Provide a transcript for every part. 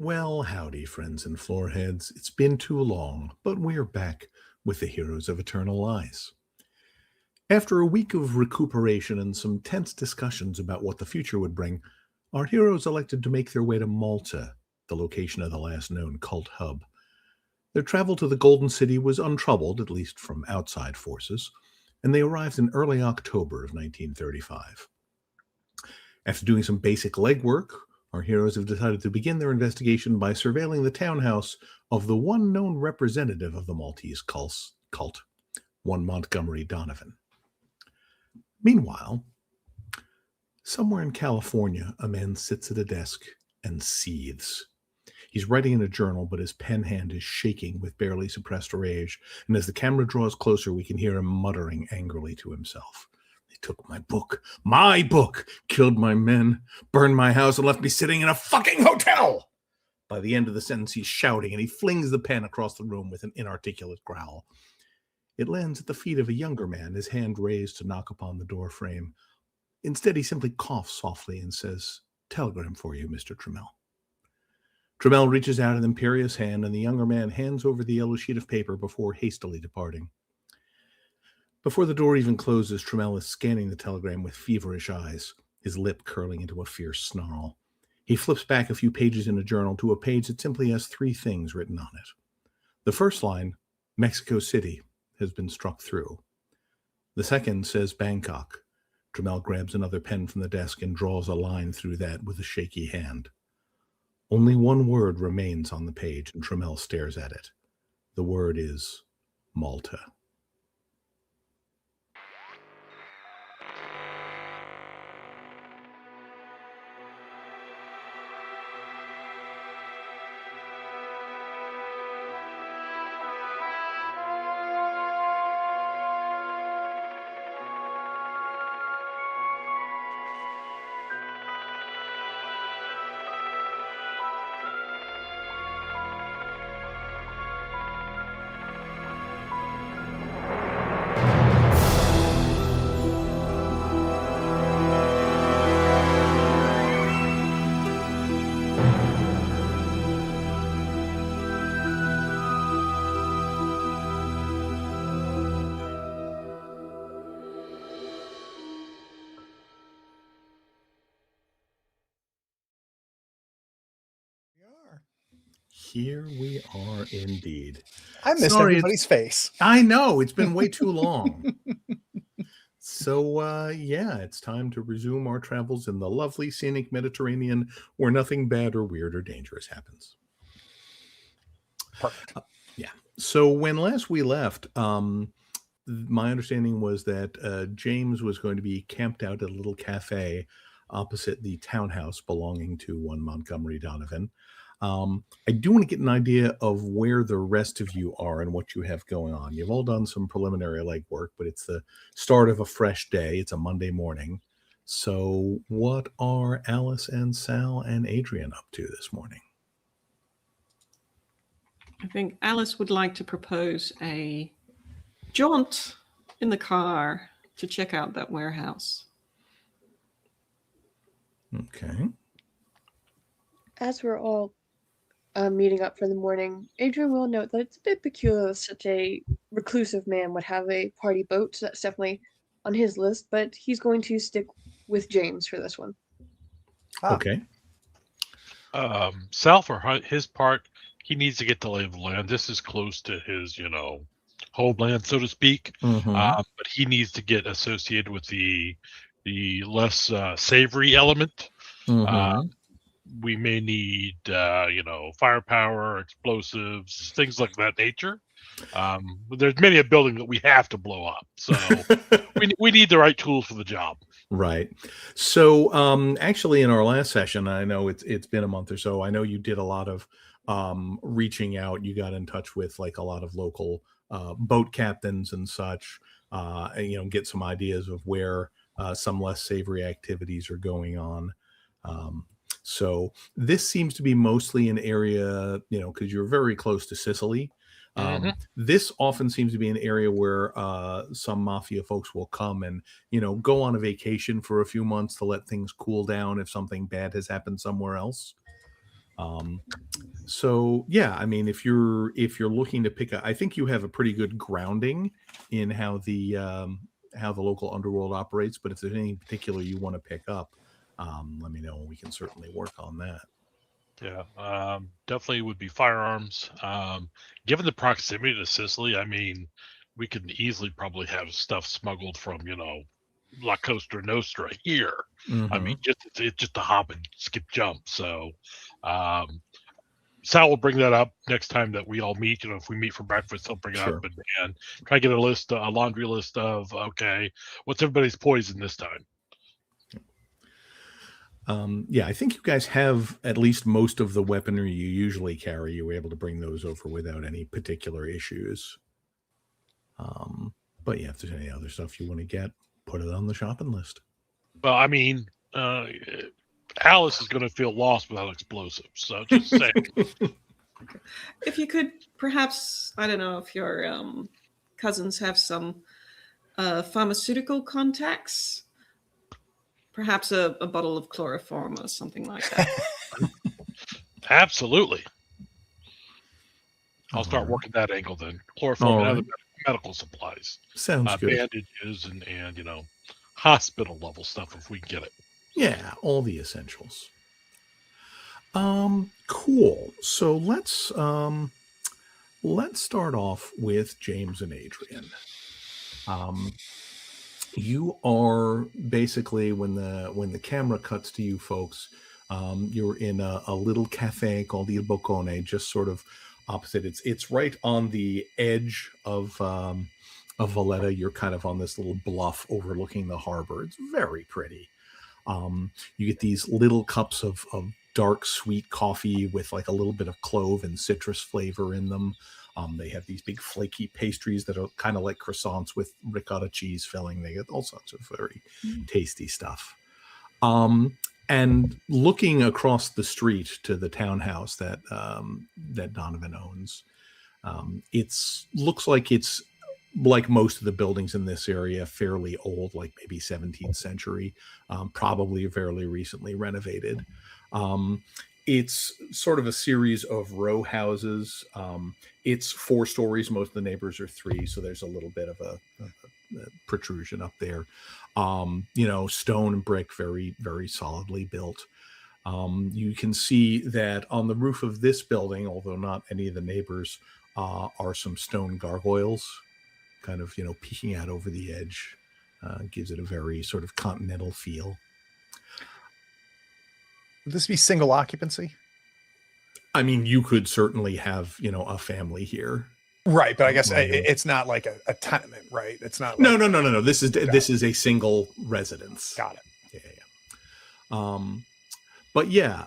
Well, howdy, friends and floorheads. It's been too long, but we're back with the Heroes of Eternal Lies. After a week of recuperation and some tense discussions about what the future would bring, our heroes elected to make their way to Malta, the location of the last known cult hub. Their travel to the Golden City was untroubled, at least from outside forces, and they arrived in early October of 1935. After doing some basic legwork, our heroes have decided to begin their investigation by surveilling the townhouse of the one known representative of the Maltese cult, one Montgomery Donovan. Meanwhile, somewhere in California, a man sits at a desk and seethes. He's writing in a journal, but his pen hand is shaking with barely suppressed rage, and as the camera draws closer, we can hear him muttering angrily to himself. They took my book, killed my men, burned my house, and left me sitting in a fucking hotel. By the end of the sentence, he's shouting, and he flings the pen across the room with an inarticulate growl. It lands at the feet of a younger man, his hand raised to knock upon the door frame. Instead, he simply coughs softly and says, "Telegram for you, Mr. Trammell." Trammell reaches out an imperious hand, and the younger man hands over the yellow sheet of paper before hastily departing. Before the door even closes, Trammell is scanning the telegram with feverish eyes, his lip curling into a fierce snarl. He flips back a few pages in a journal to a page that simply has three things written on it. The first line, Mexico City, has been struck through. The second says Bangkok. Trammell grabs another pen from the desk and draws a line through that with a shaky hand. Only one word remains on the page, and Trammell stares at it. The word is Malta. Here we are indeed. I missed Sorry, everybody's face. I know, it's been way too long. So, yeah, it's time to resume our travels in the lovely scenic Mediterranean where nothing bad or weird or dangerous happens. Perfect. Yeah. So when last we left, my understanding was that James was going to be camped out at a little cafe opposite the townhouse belonging to one Montgomery Donovan. I do want to get an idea of where the rest of you are and what you have going on. You've all done some preliminary legwork, but it's the start of a fresh day. It's a Monday morning. So what are Alice and Sal and Adrian up to this morning? I think Alice would like to propose a jaunt in the car to check out that warehouse. Okay. As we're all meeting up for the morning, Adrian will note that it's a bit peculiar that such a reclusive man would have a party boat, so that's definitely on his list, but he's going to stick with James for this one. Okay. Sal, for his part, he needs to get the lay of the land. This is close to his, homeland, so to speak. But he needs to get associated with the less savory element. We may need, firepower, explosives, things like that nature. But there's many a building that we have to blow up, so we need the right tools for the job. Right. So, actually, in our last session, I know it's been a month or so. I know you did a lot of reaching out. You got in touch with like a lot of local boat captains and such. And, get some ideas of where some less savory activities are going on. So this seems to be mostly an area, because you're very close to Sicily. This often seems to be an area where some mafia folks will come and, go on a vacation for a few months to let things cool down if something bad has happened somewhere else. So yeah, I mean, if you're looking to pick up, I think you have a pretty good grounding in how the local underworld operates. But if there's anything particular you want to pick up, let me know, and we can certainly work on that. Yeah, definitely would be firearms. Given the proximity to Sicily, I mean, we could easily probably have stuff smuggled from, La Costa Nostra here. I mean, it's just a hop and skip jump. So, Sal will bring that up next time that we all meet. If we meet for breakfast, he'll bring it Sure. up and try to get a laundry list of, okay, what's everybody's poison this time? Yeah, I think you guys have at least most of the weaponry you usually carry. You were able to bring those over without any particular issues. But yeah, if there's any other stuff you want to get, put it on the shopping list. Well, I mean, Alice is going to feel lost without explosives. So just say. If you could perhaps, I don't know if your cousins have some pharmaceutical contacts, perhaps a bottle of chloroform or something like that. Absolutely. I'll start working that angle then. Chloroform and other medical supplies. Sounds good. Bandages and hospital level stuff if we can get it. Yeah, all the essentials. Cool. So let's start off with James and Adrian. You are basically, when the camera cuts to you folks, you're in a little cafe called Il Boccone, just sort of opposite. It's right on the edge of Valletta. You're kind of on this little bluff overlooking the harbor. It's very pretty. You get these little cups of dark sweet coffee with like a little bit of clove and citrus flavor in them. They have these big flaky pastries that are kind of like croissants with ricotta cheese filling. They get all sorts of very tasty stuff. And looking across the street to the townhouse that Donovan owns, looks like it's like most of the buildings in this area, fairly old, like maybe 17th century, probably fairly recently renovated. It's sort of a series of row houses. It's 4 stories. Most of the neighbors are 3, so there's a little bit of a protrusion up there. Stone and brick, very, very solidly built. You can see that on the roof of this building, although not any of the neighbors, are some stone gargoyles, kind of, peeking out over the edge. Gives it a very sort of continental feel. Would this be single occupancy? I mean, you could certainly have, a family here. Right, but I guess it's not like a tenement, right? It's not. Like, no. This is a single residence. Got it. Yeah. But yeah,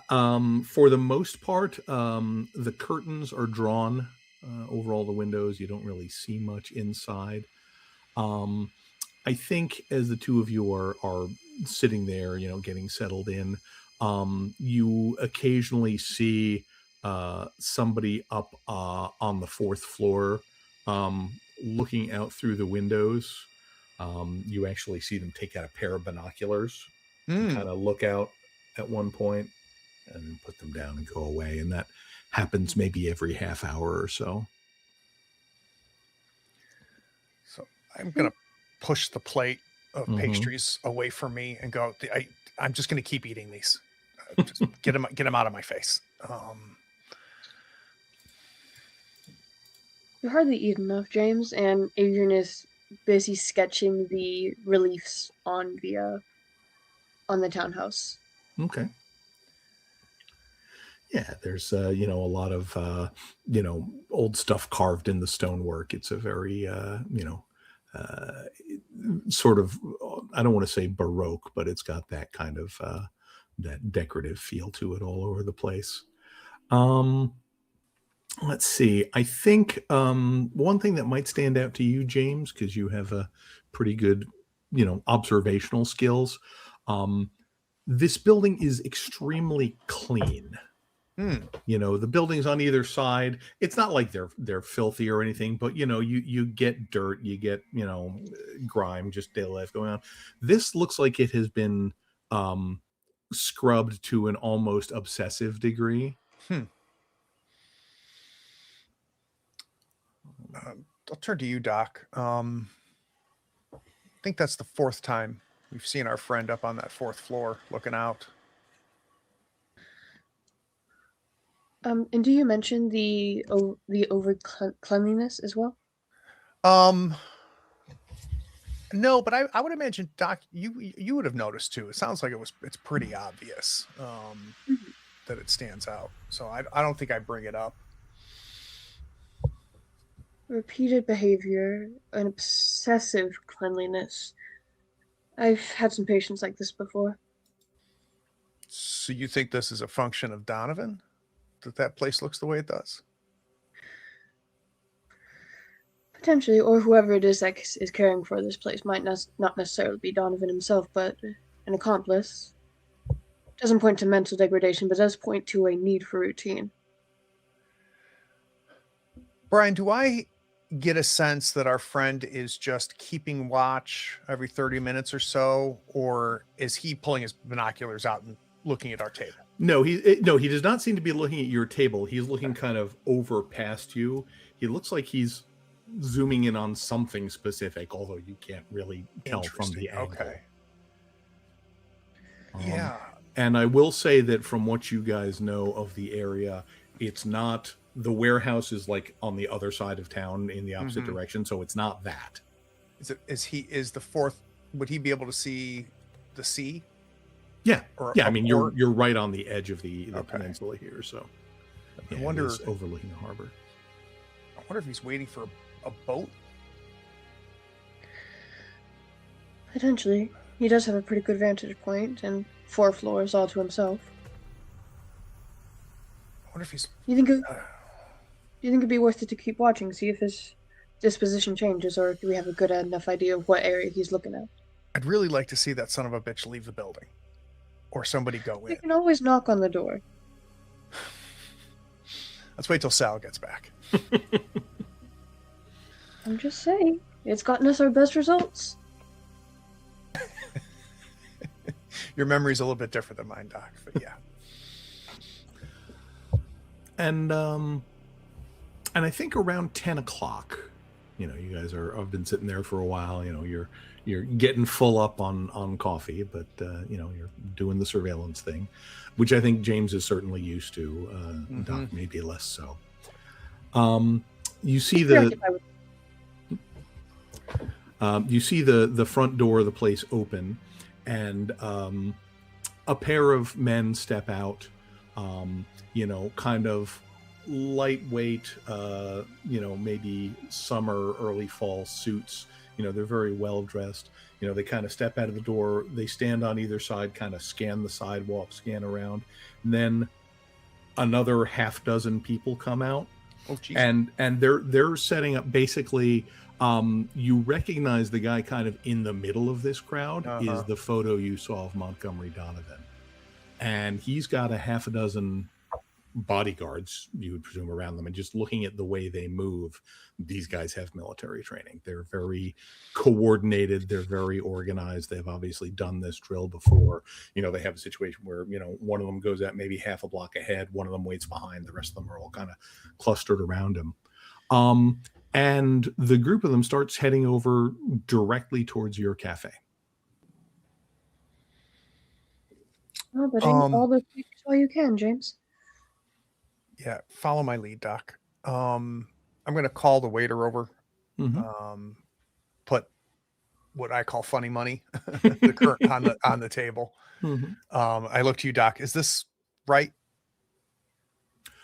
for the most part, the curtains are drawn over all the windows. You don't really see much inside. I think as the two of you are sitting there, getting settled in, you occasionally see somebody up on the 4th floor looking out through the windows. You actually see them take out a pair of binoculars and kind of look out at one point and put them down and go away. And that happens maybe every half hour or so. So I'm going to push the plate of pastries away from me and go, I'm just going to keep eating these. Just get them out of my face. You hardly eat enough, James, and Adrian is busy sketching the reliefs on the townhouse. Okay. Yeah, there's a lot of old stuff carved in the stonework. It's a very sort of, I don't want to say Baroque, but it's got that kind of that decorative feel to it all over the place. Let's see. I think one thing that might stand out to you, James, because you have a pretty good, observational skills. This building is extremely clean. The buildings on either side, it's not like they're filthy or anything, but you get dirt, you get grime, just daily life going on. This looks like it has been scrubbed to an almost obsessive degree. I'll turn to you, Doc. I think that's the fourth time we've seen our friend up on that fourth floor looking out. And do you mention the over cleanliness as well? No, but I would imagine, Doc, you would have noticed too. It sounds like it's pretty obvious that it stands out. So I don't think I bring it up. Repeated behavior, an obsessive cleanliness. I've had some patients like this before. So you think this is a function of Donovan? That place looks the way it does? Potentially, or whoever it is that is caring for this place might not necessarily be Donovan himself, but an accomplice. Doesn't point to mental degradation, but does point to a need for routine. Brian, do I get a sense that our friend is just keeping watch every 30 minutes or so, or is he pulling his binoculars out and looking at our table? No, he does not seem to be looking at your table. He's looking kind of over past you. He looks like he's zooming in on something specific, although you can't really tell from the angle. Okay. Yeah. And I will say that from what you guys know of the area, it's not, the warehouse is like on the other side of town in the opposite direction, so it's not that. Is the fourth, would he be able to see the sea? Yeah. Or I mean, you're right on the edge of the Okay. peninsula here, so I yeah, wonder, it is overlooking the harbor. I wonder if he's waiting for a boat. Potentially. He does have a pretty good vantage point and 4 floors all to himself. I wonder if he's Do you think it'd be worth it to keep watching, see if his disposition changes, or do we have a good enough idea of what area he's looking at? I'd really like to see that son of a bitch leave the building, or somebody go You in. can always knock on the door. Let's wait till Sal gets back. I'm just saying, it's gotten us our best results. Your memory's a little bit different than mine, Doc, but yeah. And I think around 10 o'clock, you guys have been sitting there for a while. You're getting full up on coffee, but you're doing the surveillance thing, which I think James is certainly used to. Doc maybe less so. You see the front door of the place open, and a pair of men step out. Kind of lightweight, maybe summer, early fall suits. They're very well dressed. They kind of step out of the door. They stand on either side, kind of scan the sidewalk, scan around. And then another half dozen people come out. Oh, geez. And they're setting up basically. You recognize the guy kind of in the middle of this crowd is the photo you saw of Montgomery Donovan. And he's got a half a dozen bodyguards, you would presume, around them. And just looking at the way they move, these guys have military training. They're very coordinated. They're very organized. They've obviously done this drill before. They have a situation where, one of them goes out maybe half a block ahead. One of them waits behind. The rest of them are all kind of clustered around him. And the group of them starts heading over directly towards your cafe. Oh, but all the pictures while you can, James. Yeah, follow my lead, Doc. I'm going to call the waiter over. Put what I call funny money, the current on the table. I look to you, Doc. Is this right?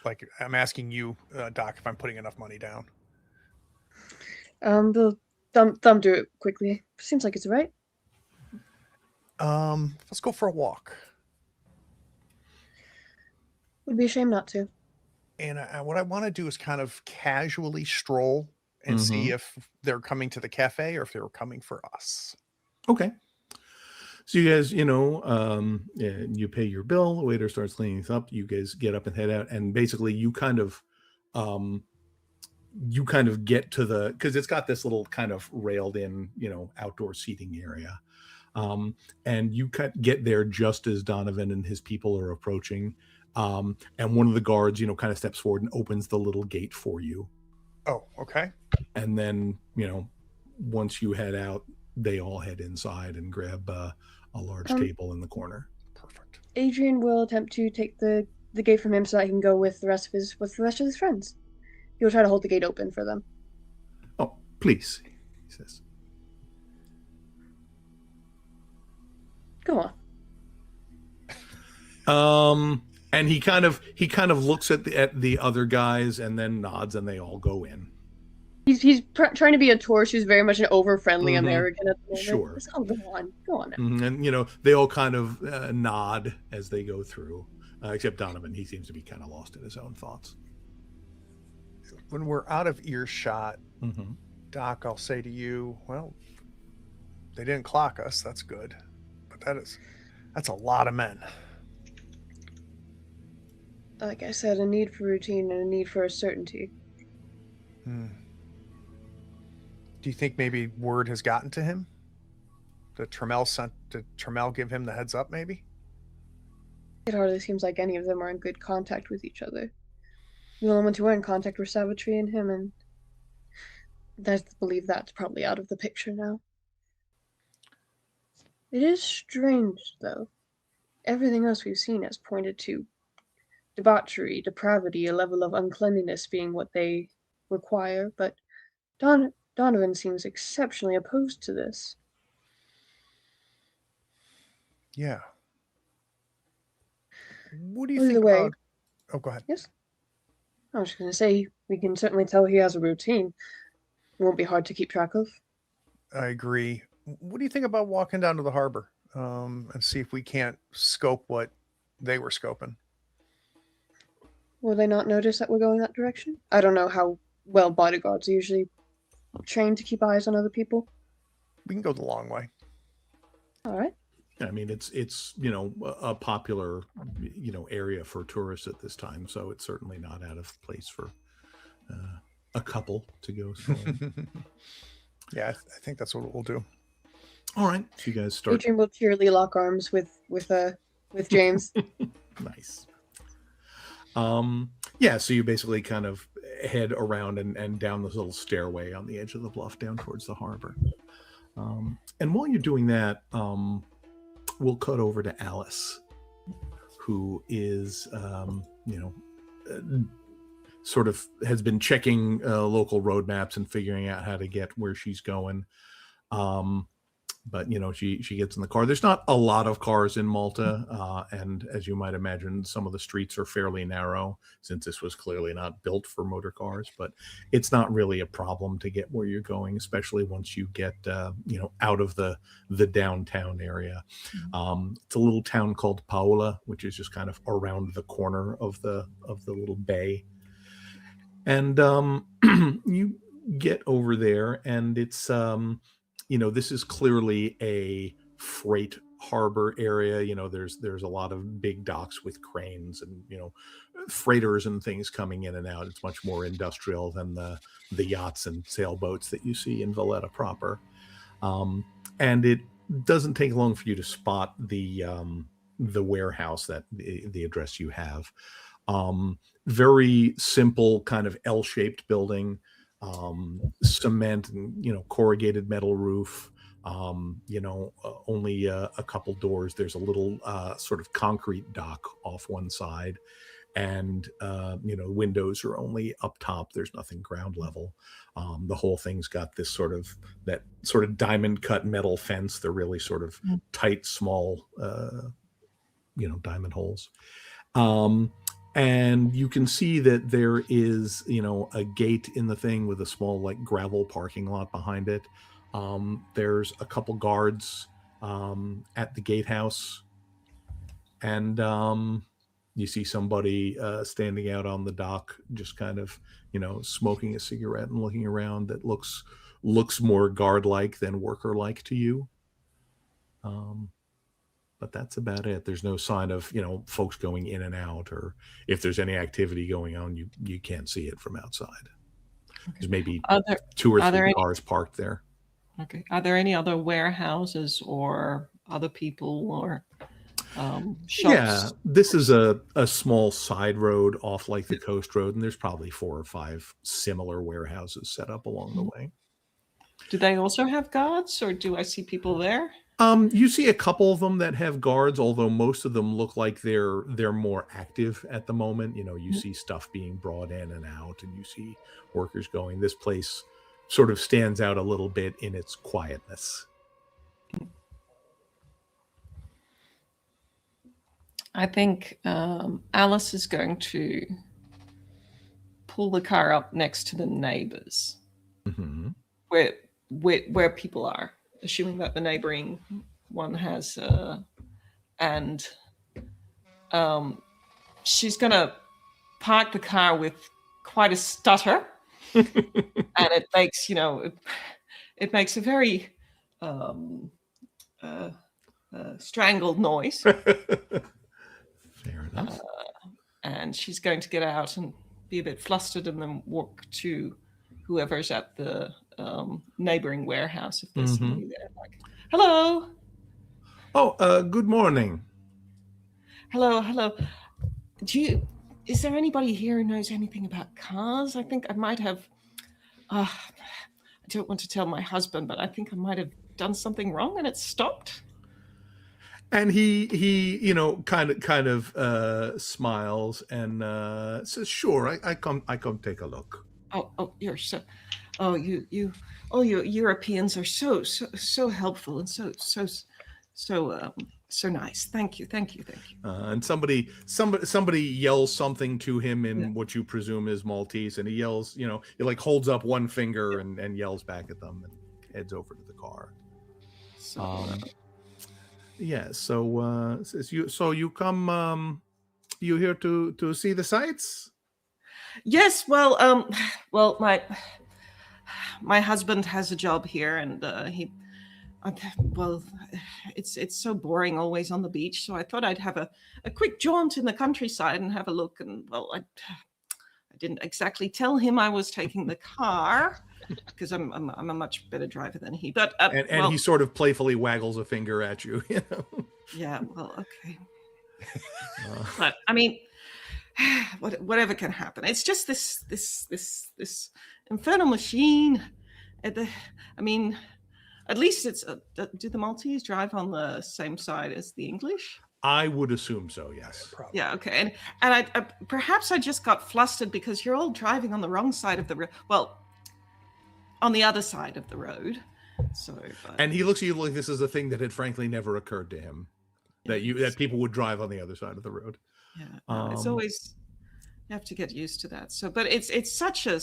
Like, I'm asking you, Doc, if I'm putting enough money down. The thumb do it quickly. Seems like it's right. Let's go for a walk. Would be a shame not to. And what I want to do is kind of casually stroll and see if they're coming to the cafe or if they were coming for us. Okay. So you guys, you pay your bill. The waiter starts cleaning this up. You guys get up and head out, and basically you kind of get to the, because it's got this little kind of railed in, outdoor seating area. And you get there just as Donovan and his people are approaching. And one of the guards, kind of steps forward and opens the little gate for you. Oh, okay. And then, once you head out, they all head inside and grab a large table in the corner. Perfect. Adrian will attempt to take the gate from him so that he can go with the rest of his friends. He'll try to hold the gate open for them. Oh, please, he says. Go on. And he kind of looks at the other guys and then nods, and they all go in. He's trying to be a tourist who's very much an over-friendly American at the moment. Sure. Just, go on now. And they all kind of nod as they go through, except Donovan. He seems to be kind of lost in his own thoughts. When we're out of earshot, Doc, I'll say to you, well, they didn't clock us. That's good, but that's a lot of men. Like I said, a need for routine and a need for a certainty. Do you think maybe word has gotten to him? Did Trammell give him the heads up, maybe? It hardly seems like any of them are in good contact with each other. The only ones who were in contact were Savitri and him, and I believe that's probably out of the picture now. It is strange, though. Everything else we've seen has pointed to debauchery, depravity, a level of uncleanliness being what they require, but Donovan seems exceptionally opposed to this. Yeah. What do you think about... Oh, go ahead. Yes? I was just going to say, we can certainly tell he has a routine. It won't be hard to keep track of. I agree. What do you think about walking down to the harbor and see if we can't scope what they were scoping? Will they not notice that we're going that direction? I don't know how well bodyguards are usually trained to keep eyes on other people. We can go the long way. All right. I mean, it's a popular area for tourists at this time, so it's certainly not out of place for a couple to go. Yeah, I think that's what we'll do. All right, so you guys start. Adrian will cheerily lock arms with James. Nice. Yeah, so you basically kind of head around and down this little stairway on the edge of the bluff down towards the harbor. And while you're doing that, we'll cut over to Alice, who is, sort of has been checking local road maps and figuring out how to get where she's going. But she gets in the car. There's not a lot of cars in Malta, and as you might imagine, some of the streets are fairly narrow since this was clearly not built for motor cars. But it's not really a problem to get where you're going, especially once you get out of the downtown area. It's a little town called Paola, which is just kind of around the corner of the little bay, and you get over there, and it's this is clearly a freight harbor area. There's a lot of big docks with cranes and, freighters and things coming in and out. It's much more industrial than the yachts and sailboats that you see in Valletta proper. And it doesn't take long for you to spot the warehouse, that the address you have. Very simple kind of L-shaped building. Cement and corrugated metal roof, only a couple doors. There's a little sort of concrete dock off one side, and windows are only up top. There's nothing ground level. The whole thing's got this sort of diamond cut metal fence. They're really sort of tight, small diamond holes. And you can see that there is, a gate in the thing with a small, gravel parking lot behind it. There's a couple guards at the gatehouse. And you see somebody standing out on the dock, just kind of, smoking a cigarette and looking around, that looks more guard-like than worker-like to you. But that's about it. There's no sign of, folks going in and out, or if there's any activity going on, you can't see it from outside. Okay. There's maybe 2 or 3 cars parked there. Okay. Are there any other warehouses or other people or? shops. Yeah, this is a small side road off like the coast road, and there's probably 4 or 5 similar warehouses set up along the way. Do they also have guards, or do I see people there? You see a couple of them that have guards, although most of them look like they're more active at the moment. You know, you see stuff being brought in and out, and you see workers going. This place sort of stands out a little bit in its quietness. I think Alice is going to pull the car up next to the neighbors, Mm-hmm. where people are, assuming that the neighboring one has, and she's going to park the car with quite a stutter, and it makes it makes a very strangled noise. Fair enough. And she's going to get out and be a bit flustered and then walk to whoever's at the neighboring warehouse, if there's somebody there. Like, hello. Oh, good morning. Hello. Is there anybody here who knows anything about cars? I think I might have, I don't want to tell my husband, but I think I might have done something wrong and it stopped. And he kind of smiles and says, "Sure, I come take a look." Oh, you're so, you Europeans are so helpful and so nice. Thank you. And somebody yells something to him in what you presume is Maltese, and he yells, he like holds up one finger and yells back at them and heads over to the car. Yeah. So says you come. You here to see the sights? Yes. Well, my husband has a job here, and it's so boring always on the beach. So I thought I'd have a quick jaunt in the countryside and have a look. And I didn't exactly tell him I was taking the car because I'm a much better driver than he. But he sort of playfully waggles a finger at you. Yeah. Well, okay. But I mean, whatever can happen. It's just this infernal machine. I mean, at least it's. Do the Maltese drive on the same side as the English? I would assume so. Yes. Probably. Yeah. Okay. And I perhaps I just got flustered because you're all driving on the wrong side of the road. Well, on the other side of the road. So. And he looks at you like this is a thing that had frankly never occurred to him, that people would drive on the other side of the road. Yeah. It's always. You have to get used to that. So, but it's such a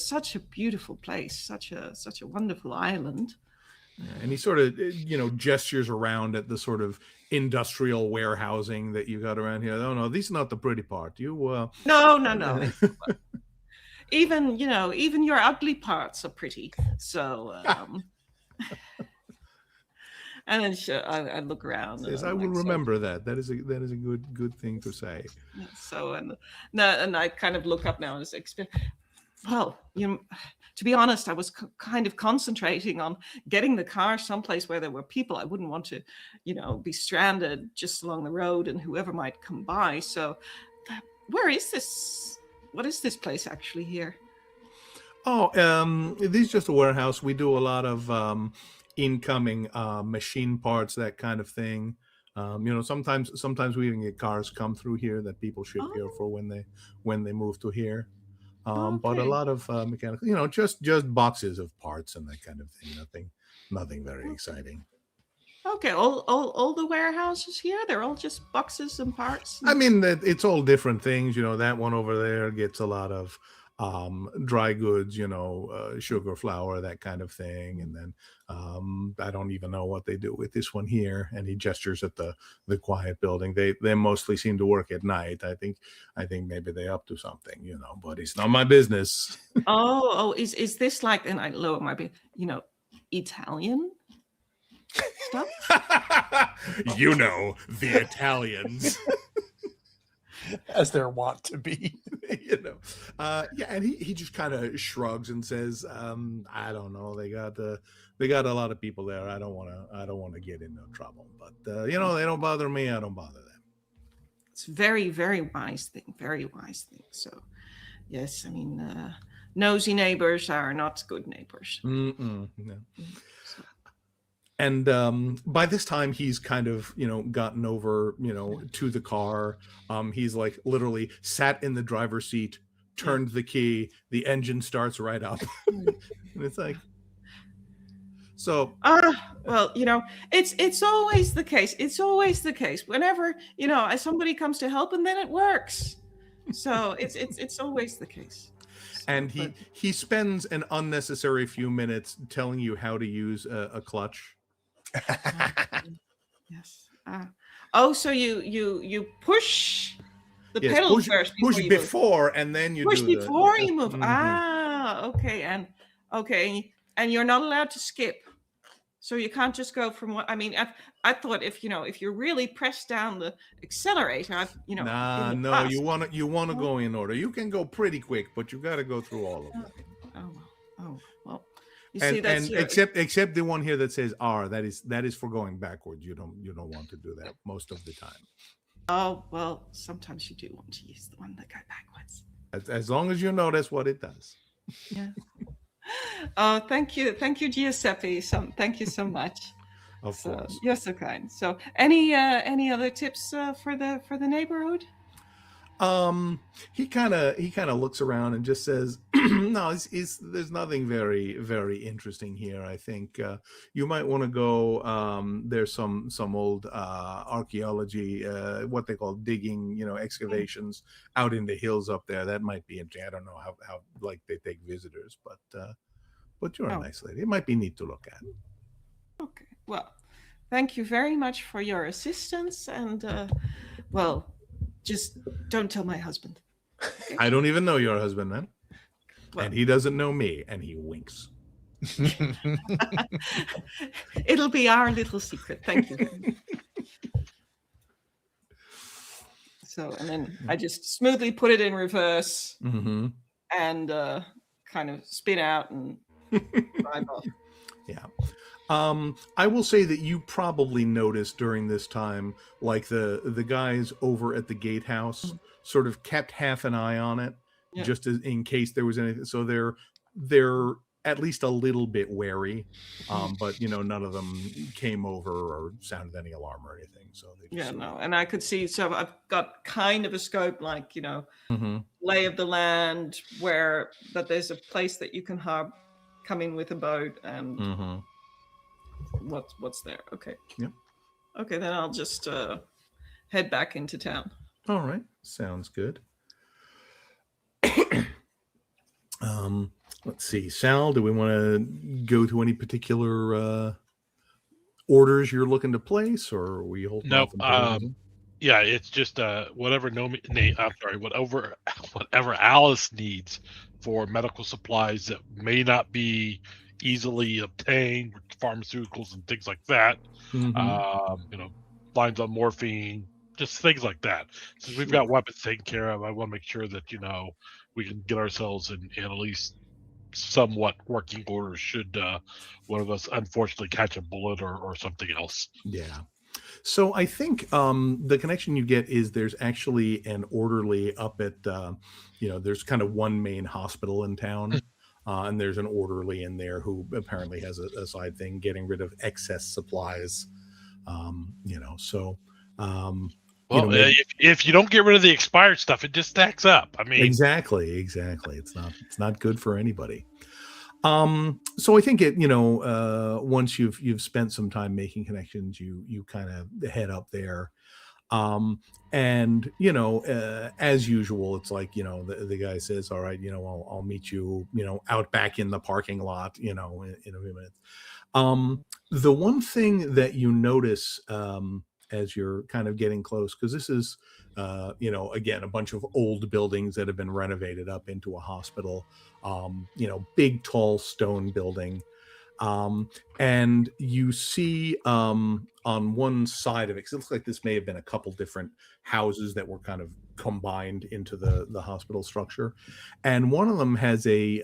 beautiful place, such a wonderful island. Yeah, and he sort of, gestures around at the sort of industrial warehousing that you got around here. Oh no, this is not the pretty part. You No. Even your ugly parts are pretty. So, and then I look around. Says, I will remember that. That is a good thing to say. So and I kind of look up now and say, well, to be honest, I was kind of concentrating on getting the car someplace where there were people. I wouldn't want to, be stranded just along the road and whoever might come by. So, where is this? What is this place actually here? Oh, this is just a warehouse. We do a lot of incoming machine parts, that kind of thing. Sometimes we even get cars come through here that people ship here for when they move to here. But a lot of mechanical, just boxes of parts and that kind of thing. Nothing very exciting. Okay, all the warehouses here, they're all just boxes and parts. I mean, it's all different things. That one over there gets a lot of dry goods, sugar, flour, that kind of thing. And then I don't even know what they do with this one here. And he gestures at the quiet building. They mostly seem to work at night. I think maybe they're up to something, but it's not my business. Is this like, and I lower my bit, Italian stuff? The Italians. As they're wont to be. And he just kind of shrugs and says, I don't know, they got a lot of people there. I don't want to get into trouble, but they don't bother me, I don't bother them. It's very, very wise thing. Very wise thing. So, yes, I mean, nosy neighbors are not good neighbors. No. So, And by this time, he's kind of, gotten over, to the car. He's like literally sat in the driver's seat, turned the key, the engine starts right up. And it's like, so. Well, it's always the case. It's always the case. Whenever, somebody comes to help, and then it works. So it's always the case. And he spends an unnecessary few minutes telling you how to use a clutch. Yes. So you push the Yes, pedal push first before, and then you push do before you move. Mhm. Okay, and you're not allowed to skip. So you can't just go from what I mean. I thought if you really press down the accelerator, Nah, in the no, past. you want to go in order. You can go pretty quick, but you got to go through all of them. Oh well. You see, that's except the one here that says R. That is for going backwards. You don't want to do that most of the time. Oh well, sometimes you do want to use the one that go backwards. As long as you know that's what it does. Yeah. Oh, thank you, Giuseppe. Thank you so much. Of course, you're so kind. So, any other tips for the neighborhood? He kind of looks around and just says, "No, there's nothing very very interesting here. I think you might want to go. There's some old archaeology, what they call digging, excavations out in the hills up there. That might be interesting. I don't know how like they take visitors, but you're a nice lady. It might be neat to look at." Okay. Well, thank you very much for your assistance, and just don't tell my husband. Okay? I don't even know your husband, man. Well, and he doesn't know me, and he winks. It'll be our little secret. Thank you. So, and then I just smoothly put it in reverse and kind of spin out and drive off. Yeah. I will say that you probably noticed during this time, like the guys over at the gatehouse sort of kept half an eye on it, just in case there was anything. So they're at least a little bit wary, but none of them came over or sounded any alarm or anything. So they just and I could see. So I've got kind of a scope, like lay of the land, where that there's a place that you can come in with a boat and. What's there? Okay. Yep. Okay, then I'll just head back into town. All right. Sounds good. Let's see. Sal, do we want to go to any particular orders you're looking to place, or are we holding off? No. Yeah, it's just whatever whatever Alice needs for medical supplies that may not be easily obtained, pharmaceuticals and things like that. Lines on morphine, just things like that. Since we've got weapons taken care of, I want to make sure that we can get ourselves in at least somewhat working order should one of us unfortunately catch a bullet or something else. Yeah. So I think the connection you get is there's actually an orderly up at there's kind of one main hospital in town. And there's an orderly in there who apparently has a side thing, getting rid of excess supplies. If you don't get rid of the expired stuff, it just stacks up. I mean, exactly. It's not good for anybody. So I think once you've spent some time making connections, you kind of head up there. As usual, it's like, the guy says, all right, I'll meet you, out back in the parking lot, in a few minutes. The one thing that you notice, as you're kind of getting close, because this is, again, a bunch of old buildings that have been renovated up into a hospital, big, tall stone building. And you see on one side of it, because it looks like this may have been a couple different houses that were kind of combined into the hospital structure, and one of them has a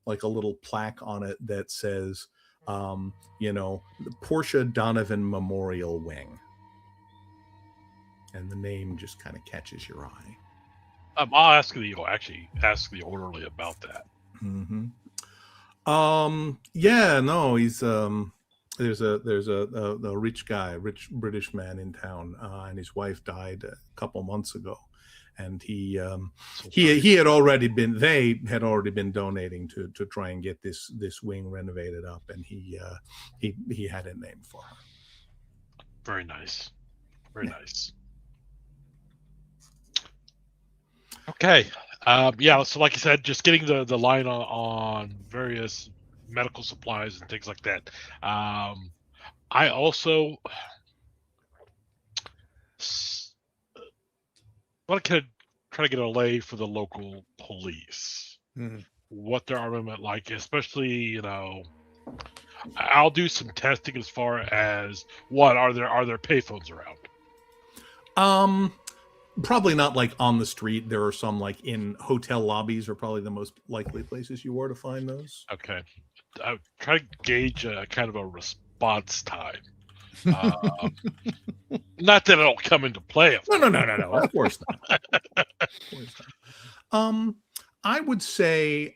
like a little plaque on it that says the Portia Donovan Memorial Wing. and the name just kind of catches your eye. I'll ask the orderly about that. Mm-hmm. Yeah, no, he's there's a rich British man in town, and his wife died a couple months ago, and they had already been donating to try and get this wing renovated up, and he had a name for her. Very nice. Very nice. Okay. So like I said, just getting the line on various medical supplies and things like that. I also want to try to get a lay for the local police. What their armament like, especially, I'll do some testing as far as what are there payphones around? Probably not like on the street. There are some like in hotel lobbies are probably the most likely places you are to find those. Okay. I'll try to gauge kind of a response time. Not that it'll come into play. No. Of course not. I would say,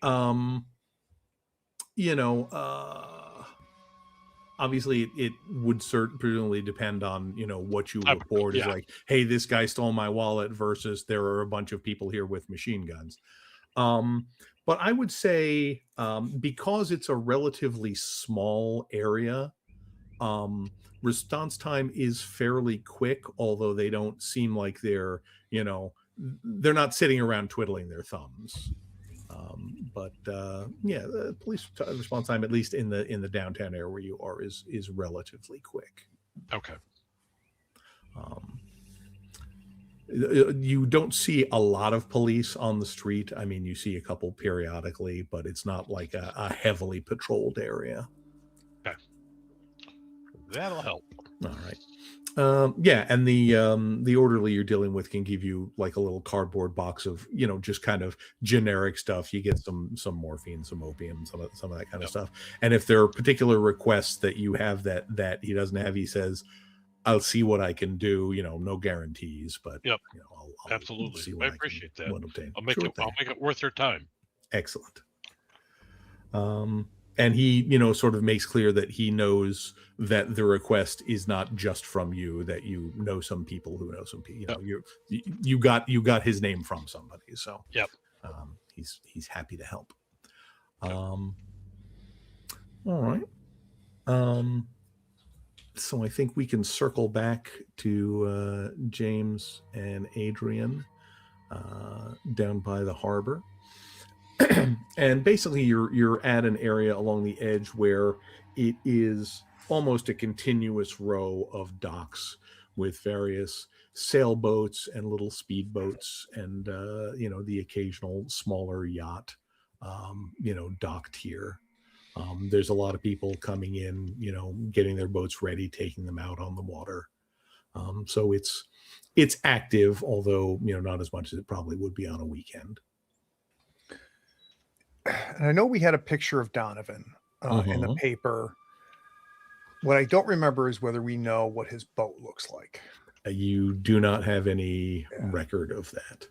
obviously it would presumably depend on, what you report is like, hey, this guy stole my wallet versus there are a bunch of people here with machine guns. But I would say, because it's a relatively small area, response time is fairly quick, although they don't seem like they're not sitting around twiddling their thumbs. The police response time, at least in the downtown area where you are, is relatively quick. Okay. You don't see a lot of police on the street. I mean, you see a couple periodically, but it's not like a heavily patrolled area. Okay. That'll help. All right. And the orderly you're dealing with can give you like a little cardboard box of, just kind of generic stuff. You get some morphine, some opium, some of that kind of stuff. And if there are particular requests that you have that he doesn't have, he says, I'll see what I can do. No guarantees, but I'll absolutely see what I appreciate that. I'll make it worth your time. Excellent. And he, sort of makes clear that he knows that the request is not just from you, that you know some people who know some people. You got his name from somebody, so he's happy to help. All right. So I think we can circle back to James and Adrian down by the harbor. And basically you're at an area along the edge where it is almost a continuous row of docks with various sailboats and little speedboats and the occasional smaller yacht docked here. There's a lot of people coming in, getting their boats ready, taking them out on the water. So it's active, although not as much as it probably would be on a weekend. And I know we had a picture of Donovan in the paper. What I don't remember is whether we know what his boat looks like. You do not have any record of that.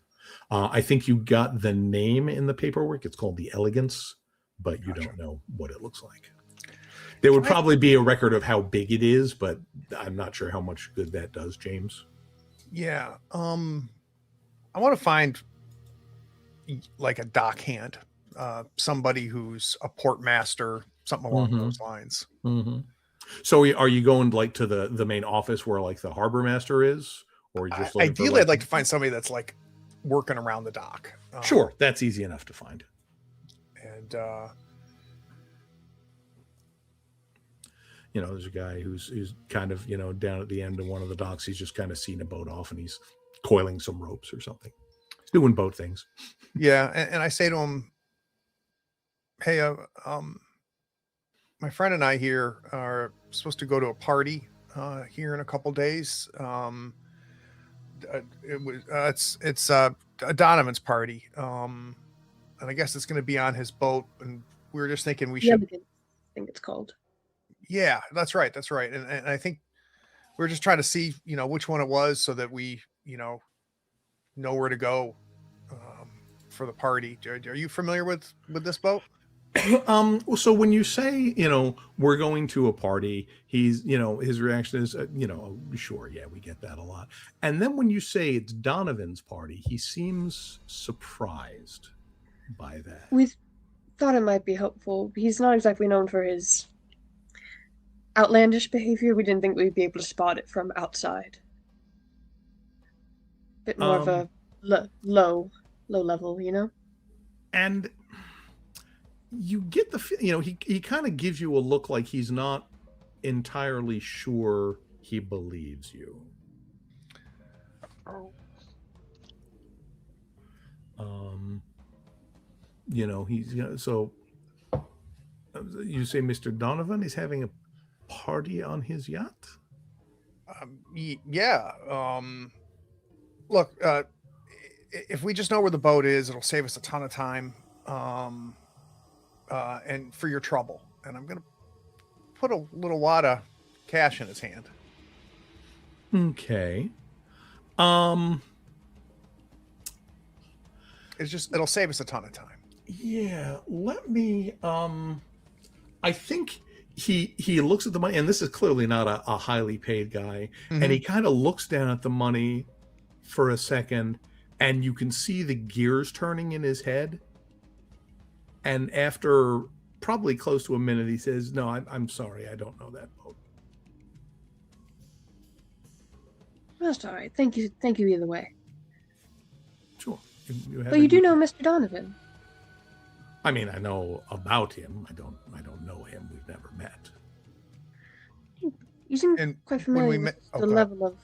I think you got the name in the paperwork. It's called the Elegance, but you don't know what it looks like. There would probably be a record of how big it is, but I'm not sure how much good that does, James. Yeah. I want to find like a dock hand. Somebody who's a port master, something along those lines. So are you going like to the main office where like the harbor master is, or just ideally I'd like to find somebody that's like working around the dock. Sure, that's easy enough to find. And there's a guy who's kind of down at the end of one of the docks. He's just kind of seen a boat off and he's coiling some ropes or something. He's doing boat things. Yeah, and I say to him, hey, my friend and I here are supposed to go to a party here in a couple days. It's Donovan's party, and I guess it's going to be on his boat. And we were just thinking we should. I think it's called. Yeah, that's right. And I think we're just trying to see, which one it was, so that we know where to go for the party. Are you familiar with this boat? So when you say, we're going to a party, he's, his reaction is, sure, yeah, we get that a lot. And then when you say it's Donovan's party, he seems surprised by that. We thought it might be helpful. He's not exactly known for his outlandish behavior. We didn't think we'd be able to spot it from outside. Bit more of a low level, And you get the, he kind of gives you a look like he's not entirely sure he believes you. He's, so you say Mr. Donovan is having a party on his yacht? Yeah. Look, if we just know where the boat is, it'll save us a ton of time. And for your trouble. And I'm going to put a little wad of cash in his hand. Okay. It'll save us a ton of time. Yeah, let me, I think he looks at the money, and this is clearly not a highly paid guy, and he kind of looks down at the money for a second, and you can see the gears turning in his head. And after probably close to a minute, he says, "No, I'm sorry, I don't know that boat." That's all right. Thank you either way. Sure. But you do know Mr. Donovan. I mean, I know about him. I don't know him. We've never met. You seem quite familiar with the level of.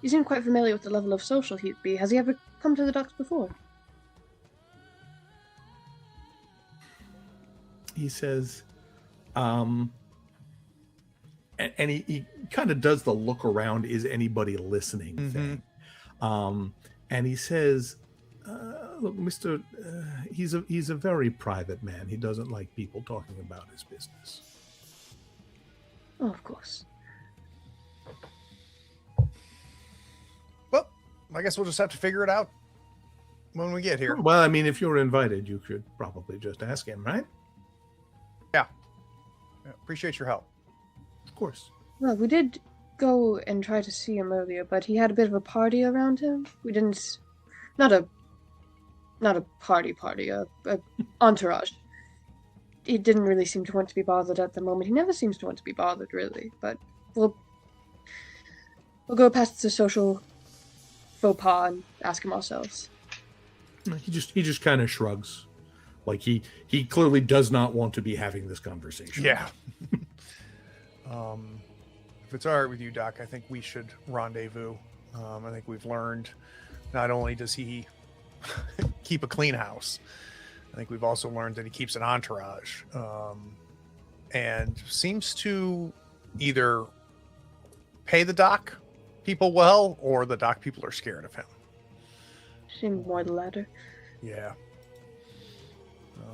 You seem quite familiar with the level of social he'd be. Has he ever come to the docks before? He says, and he kind of does the look around, is anybody listening thing. And he says, look, Mr. He's a very private man. He doesn't like people talking about his business. Oh, of course. Well, I guess we'll just have to figure it out when we get here. Well, I mean, if you're invited, you could probably just ask him, right? Yeah. Appreciate your help. Of course. Well, we did go and try to see him earlier, but he had a bit of a party around him. We didn't... Not a party, a entourage. He didn't really seem to want to be bothered at the moment. He never seems to want to be bothered, really. But we'll go past the social faux pas and ask him ourselves. He just kind of shrugs. Like he clearly does not want to be having this conversation. Yeah. If it's all right with you, Doc, I think we should rendezvous. I think we've learned not only does he keep a clean house, I think we've also learned that he keeps an entourage, and seems to either pay the doc people well, or the doc people are scared of him. Seemed more the latter. Yeah.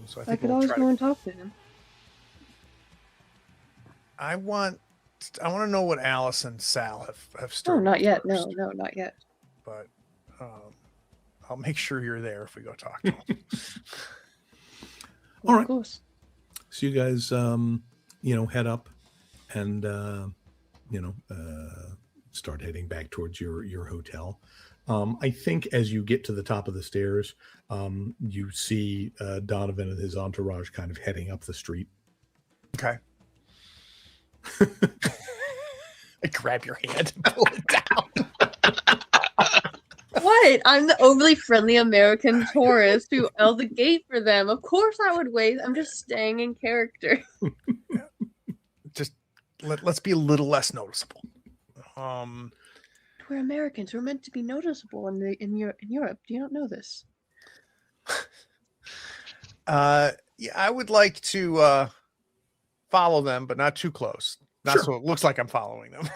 So I I think could we'll always try go to... and talk to him. I want to know what Alice and Sal have started. Oh, not yet. first. No, not yet. But I'll make sure you're there if we go talk to him. All right. Of course. So you guys, head up and, start heading back towards your hotel. I think as you get to the top of the stairs, you see Donovan and his entourage kind of heading up the street. Okay. I grab your hand and pull it down. What? I'm the overly friendly American tourist who held the gate for them. Of course I would wait. I'm just staying in character. Just let's be a little less noticeable. We're Americans. We're meant to be noticeable in Europe. Do you not know this? Yeah, I would like to follow them, but not too close. Not Sure. so it looks like I'm following them.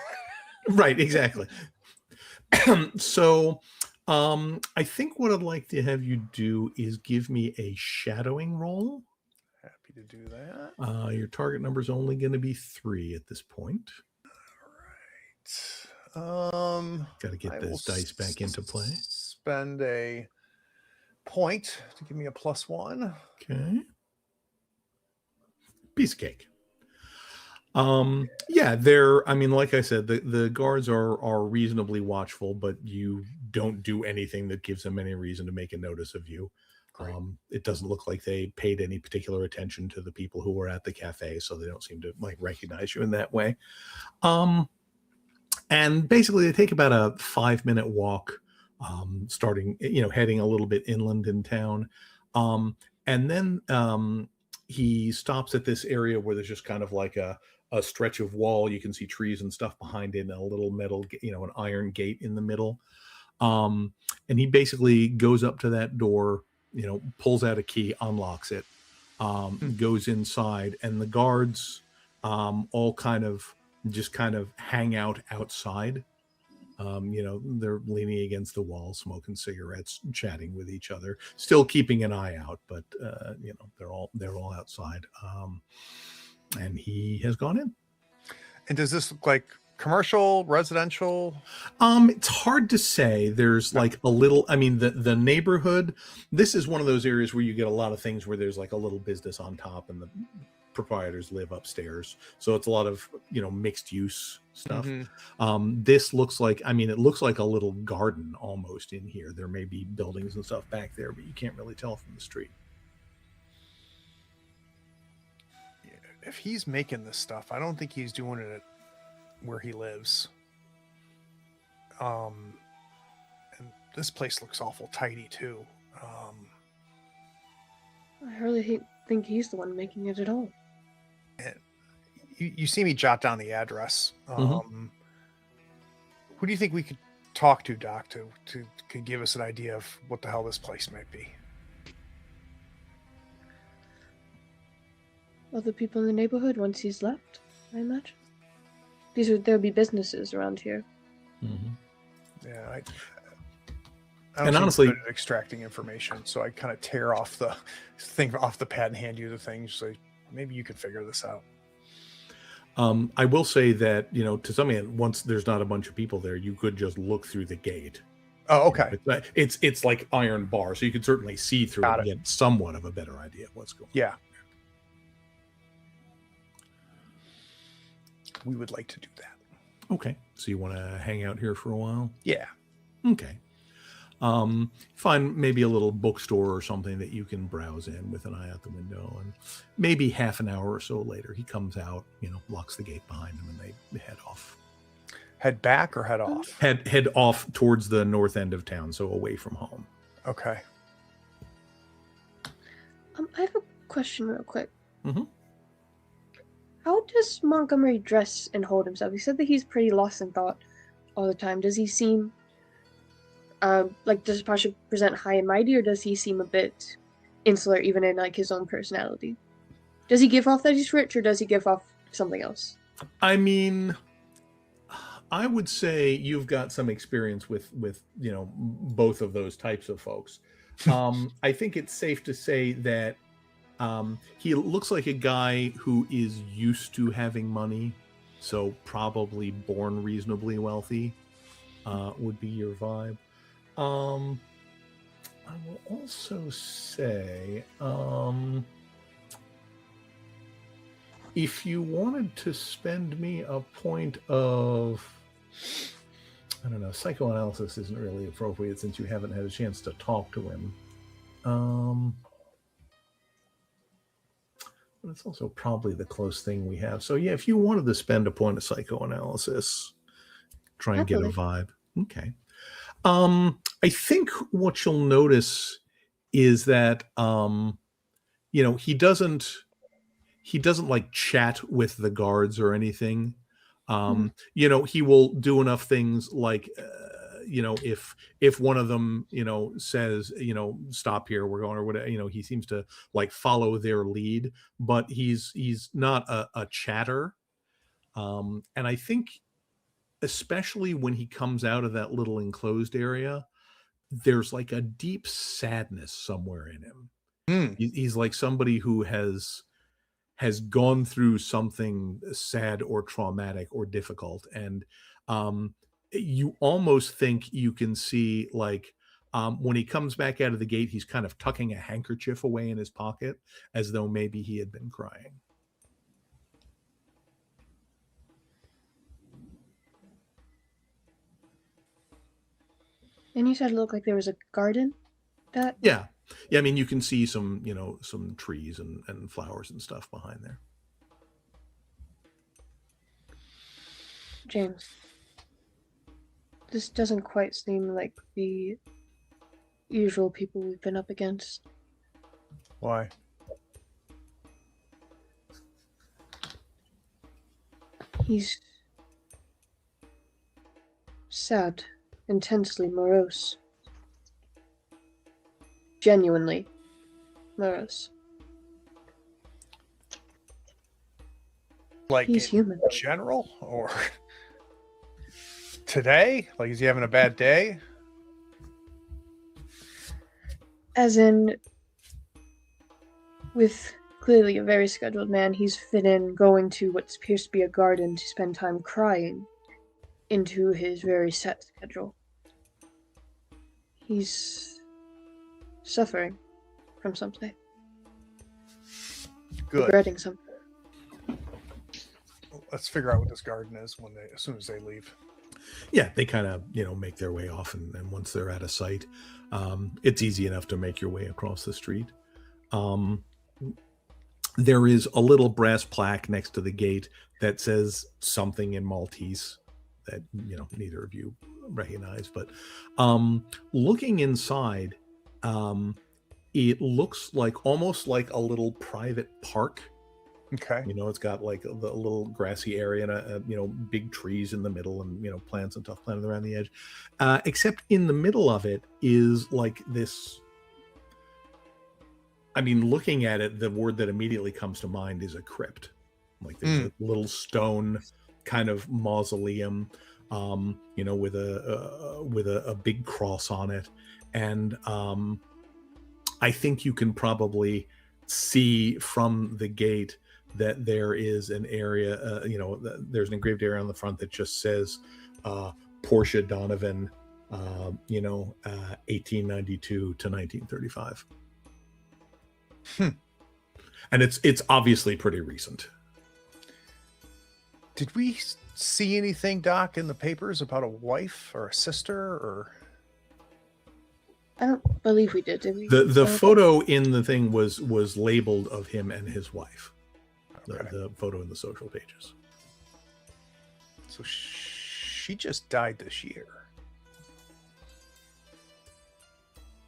Right, exactly. So I think what I'd like to have you do is give me a shadowing roll. Happy to do that. Your target number is only going to be 3 at this point. Got to get I those will dice back into play. Spend a point to give me a +1. Okay. Piece of cake. Yeah, they're, I mean, like I said, the guards are reasonably watchful, but you don't do anything that gives them any reason to make a notice of you. It doesn't look like they paid any particular attention to the people who were at the cafe, so they don't seem to like recognize you in that way. And basically they take about a 5-minute walk, starting, heading a little bit inland in town. And then he stops at this area where there's just kind of like a stretch of wall. You can see trees and stuff behind it, and a little metal, an iron gate in the middle. And he basically goes up to that door, pulls out a key, unlocks it, goes inside, and the guards all kind of hang out outside. They're leaning against the wall, smoking cigarettes, chatting with each other, still keeping an eye out, but they're all outside. And he has gone in. And does this look like commercial, residential? It's hard to say. There's like a little, I mean, the neighborhood, this is one of those areas where you get a lot of things where there's like a little business on top and the proprietors live upstairs, so it's a lot of mixed use stuff. This looks like, it looks like a little garden almost in here. There may be buildings and stuff back there, but you can't really tell from the street. If he's making this stuff, I don't think he's doing it where he lives. And this place looks awful tidy too. I really think he's the one making it at all. You see me jot down the address. Who do you think we could talk to, Doc, to could give us an idea of what the hell this place might be? Other people in the neighborhood once he's left, I imagine. There'll be businesses around here. Yeah, I And don't honestly, good at extracting information, so I kind of tear off the thing off the pad and hand you the thing. So maybe you could figure this out. I will say that, to some extent, once there's not a bunch of people there, you could just look through the gate. Oh, okay. It's like iron bar, so you can certainly see through Got it and get somewhat of a better idea of what's going on. Yeah. We would like to do that. Okay. So you want to hang out here for a while? Yeah. Okay. Find maybe a little bookstore or something that you can browse in with an eye out the window, and maybe half an hour or so later he comes out, locks the gate behind him, and they head off. Head back or head off? Head off towards the north end of town, so away from home. Okay. I have a question real quick. Mm-hmm. How does Montgomery dress and hold himself? You said that he's pretty lost in thought all the time. Does he seem does Pasha present high and mighty, or does he seem a bit insular even in like his own personality? Does he give off that he's rich, or does he give off something else? I mean, I would say you've got some experience with both of those types of folks. I think it's safe to say that he looks like a guy who is used to having money, so probably born reasonably wealthy would be your vibe. I will also say, if you wanted to spend me a point of, I don't know, psychoanalysis isn't really appropriate since you haven't had a chance to talk to him. But it's also probably the close thing we have. So yeah, if you wanted to spend a point of psychoanalysis, try and get a vibe. Okay. I think what you'll notice is that, he doesn't like chat with the guards or anything. He will do enough things like, if one of them, says, stop here, we're going, or whatever, he seems to like follow their lead, but he's not a chatter. And I think, especially when he comes out of that little enclosed area, there's like a deep sadness somewhere in him. He's like somebody who has gone through something sad or traumatic or difficult, and You almost think you can see, like, when he comes back out of the gate, he's kind of tucking a handkerchief away in his pocket as though maybe he had been crying. And you said it looked like there was a garden? Yeah. I mean, you can see some, some trees and flowers and stuff behind there. James, this doesn't quite seem like the usual people we've been up against. Why? He's sad, intensely morose. Genuinely morose. Like He's in human. general, or today? Like, is he having a bad day? As in, with clearly a very scheduled man, he's fit in going to what appears to be a garden to spend time crying into his very set schedule. He's suffering from something. Good. Regretting something. Let's figure out what this garden is as soon as they leave. Yeah, they kind of, make their way off, and once they're out of sight, it's easy enough to make your way across the street. There is a little brass plaque next to the gate that says something in Maltese that, neither of you recognize. But looking inside, it looks almost like a little private park. Okay. It's got like the little grassy area and big trees in the middle, and plants and stuff planted around the edge. Except in the middle of it is like this. I mean, looking at it, the word that immediately comes to mind is a crypt. Like there's a little stone kind of mausoleum, with a big cross on it, and I think you can probably see from the gate that there is an area, there's an engraved area on the front that just says Portia Donovan, 1892 to 1935. And it's obviously pretty recent. Did we see anything, Doc, in the papers about a wife or a sister or? I don't believe we did we? The photo in the thing was labeled of him and his wife. Okay. The photo in the social pages. So she just died this year.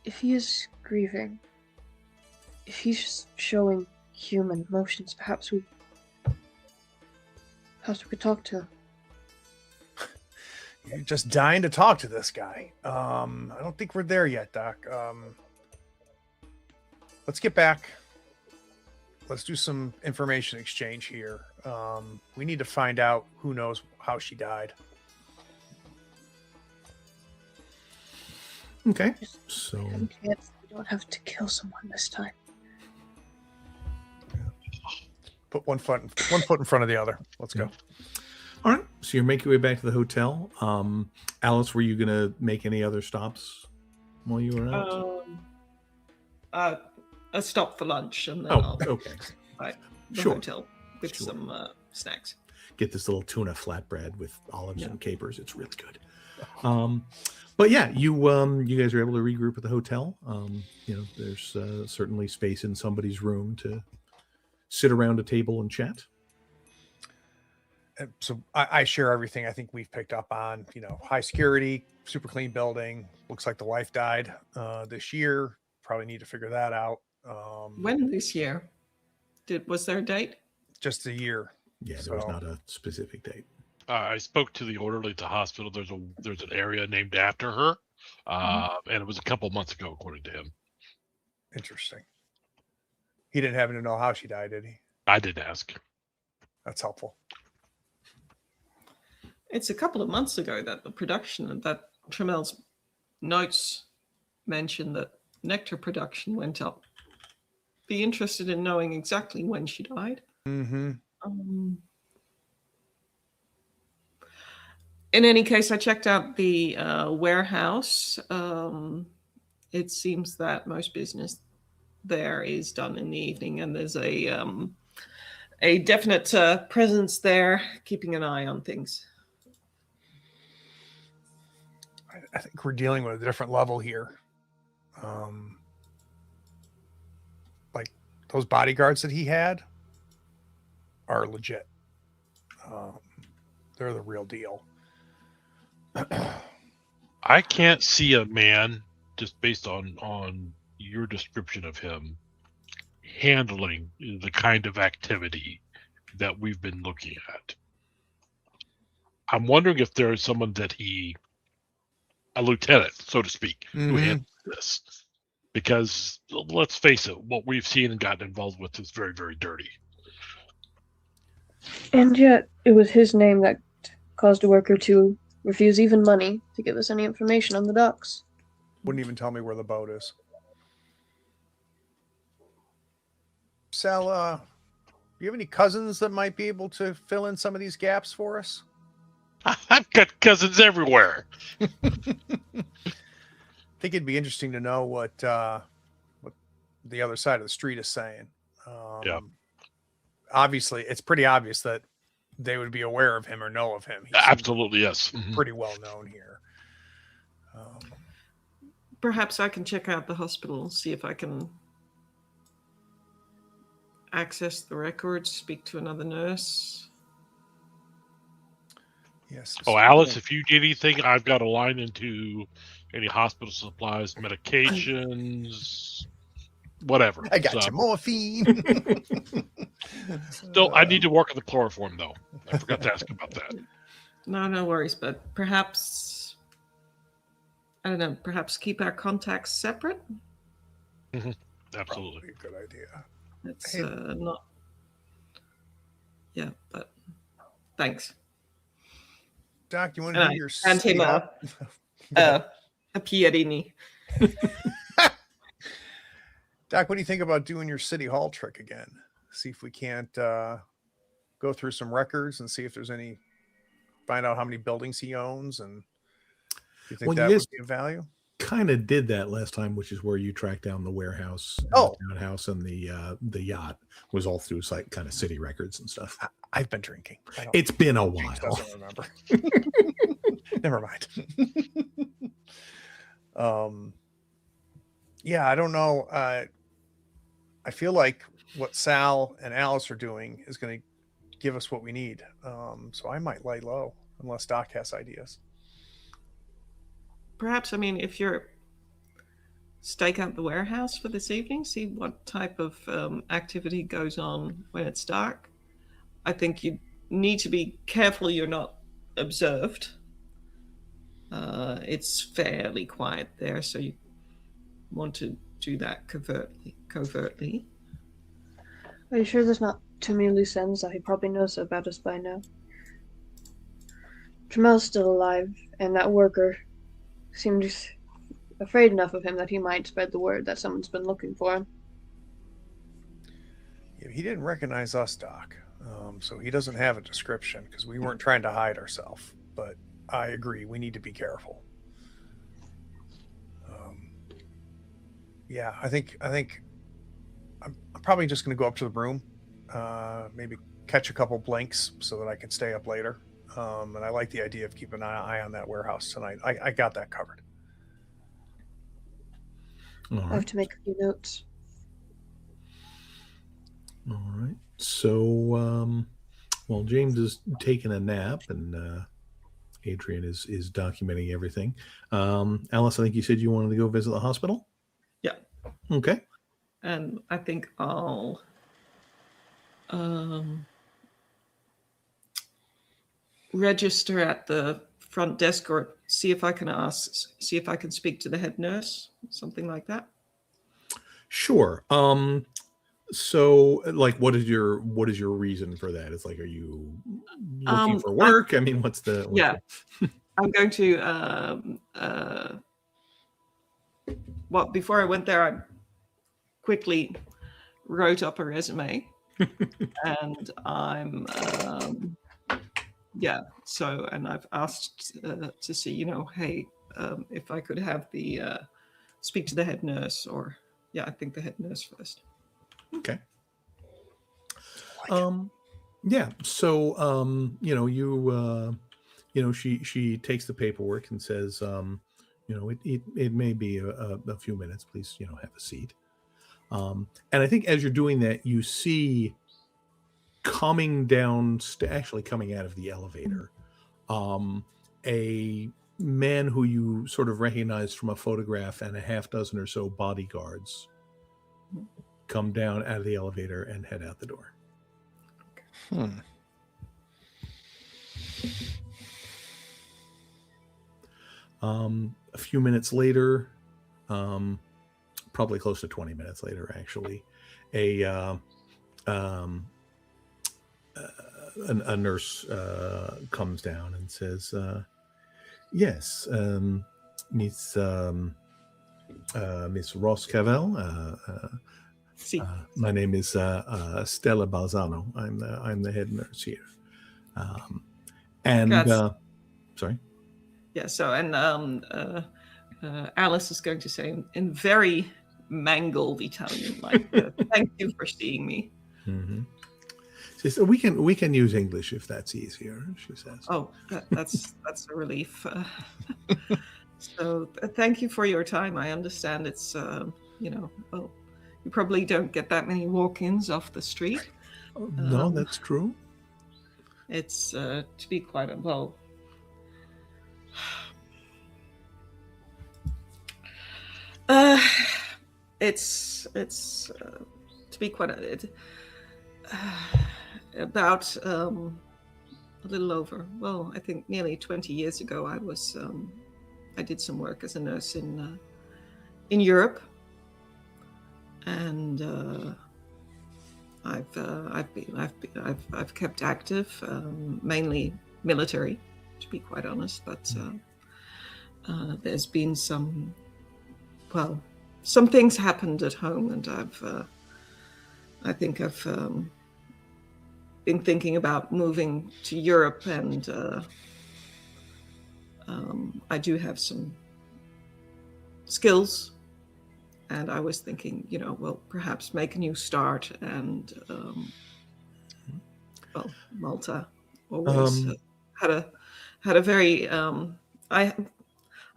If he is grieving, if he's just showing human emotions, perhaps we could talk to him. You're just dying to talk to this guy. I don't think we're there yet, Doc. Let's get back. Let's do some information exchange here. We need to find out who knows how she died. Okay. So we don't have to kill someone this time. Put one foot in front of the other. Let's go. All right. So you're making your way back to the hotel. Alice, were you going to make any other stops while you were out? A stop for lunch, and then I'll the hotel with some snacks. Get this little tuna flatbread with olives and capers. It's really good. But yeah, you guys are able to regroup at the hotel. There's certainly space in somebody's room to sit around a table and chat. So I share everything I think we've picked up on. High security, super clean building. Looks like the wife died this year. Probably need to figure that out. When this year? Was there a date? Just a year. Yeah, there was not a specific date. I spoke to the orderly at the hospital. There's an area named after her, and it was a couple months ago, according to him. Interesting. He didn't happen to know how she died, did he? I did ask. That's helpful. It's a couple of months ago that the production, that Tramel's notes mentioned that nectar production went up. Be interested in knowing exactly when she died. Mm-hmm. In any case, I checked out the warehouse. It seems that most business there is done in the evening, and there's a definite presence there, keeping an eye on things. I think we're dealing with a different level here. Like those bodyguards that he had are legit. They're the real deal. I can't see a man, just based on your description of him, handling the kind of activity that we've been looking at. I'm wondering if there is someone that a lieutenant, so to speak, who handles this. Because let's face it, what we've seen and gotten involved with is very, very dirty. And yet, it was his name that caused a worker to refuse even money to give us any information on the docks. Wouldn't even tell me where the boat is. Sal, do you have any cousins that might be able to fill in some of these gaps for us? I've got cousins everywhere. I think it'd be interesting to know what the other side of the street is saying. Yeah. Obviously, it's pretty obvious that they would be aware of him or know of him. He's Absolutely, yes. pretty well known here. Perhaps I can check out the hospital, see if I can access the records, speak to another nurse. Yes. Oh, Alice, if you need anything, I've got a line into any hospital supplies, medications, whatever. I got you morphine. Still, I need to work on the chloroform, though. I forgot to ask about that. No worries, but perhaps, I don't know, perhaps keep our contacts separate? Absolutely. Probably a good idea. It's Hey. not... Yeah, but thanks. Doc, you want to do your And him a Pierini. Doc, what do you think about doing your city hall trick again? See if we can't go through some records and see if there's any, find out how many buildings he owns, and do you think that would be of value? Kind of did that last time, which is where you tracked down the warehouse, the townhouse, and the yacht was all through like kind of city records and stuff. I've been drinking. It's been a while. Doesn't remember. Never mind. Yeah, I don't know. I feel like what Sal and Alice are doing is going to give us what we need. So I might lay low unless Doc has ideas. Perhaps, I mean, if you're stake out the warehouse for this evening, see what type of activity goes on when it's dark. I think you need to be careful you're not observed. It's fairly quiet there, so you want to do that covertly. Are you sure there's not too many loose ends that he probably knows about us by now? Tramel's still alive, and that worker seemed afraid enough of him that he might spread the word that someone's been looking for him. Yeah, he didn't recognize us, Doc. So he doesn't have a description because we weren't trying to hide ourselves. But I agree, we need to be careful. Yeah, I think I'm probably just going to go up to the room, maybe catch a couple blinks so that I can stay up later. And I like the idea of keeping an eye on that warehouse tonight. I got that covered. All I have right. to make a few notes. All right. So, while James is taking a nap and Adrian is documenting everything, Alice, I think you said you wanted to go visit the hospital? Yeah. Okay. And I think I'll register at the front desk or see if I can speak to the head nurse, something like that. Sure. So like what is your reason for that? It's like, are you looking for work? I mean, what's the I'm going to before I went there, I quickly wrote up a resume and I'm Yeah. So, and I've asked to see, hey, if I could have the speak to the head nurse, or I think the head nurse first. Okay. Yeah. So, she takes the paperwork and says, it may be a few minutes. Please, have a seat. And I think as you're doing that, you see coming out of the elevator, a man who you sort of recognize from a photograph, and a half dozen or so bodyguards come down out of the elevator and head out the door. A few minutes later, probably close to 20 minutes later, actually, a nurse comes down and says, "Yes, Miss Roscavel. My name is Stella Balzano. I'm the head nurse here." Sorry. Yeah. So, and Alice is going to say in very mangled Italian, like, "Thank you for seeing me." Mm-hmm. She says, we can use English if that's easier, she says. Oh, that's a relief. So thank you for your time. I understand it's you probably don't get that many walk-ins off the street. No, that's true. It's to be quite well. It's to be quite about a little over, well, I think nearly 20 years ago, I did some work as a nurse in Europe, and I've kept active, mainly military, to be quite honest, but there's been some things happened at home, and I think I've been thinking about moving to Europe, and I do have some skills, and I was thinking, perhaps make a new start, and Malta always had a very I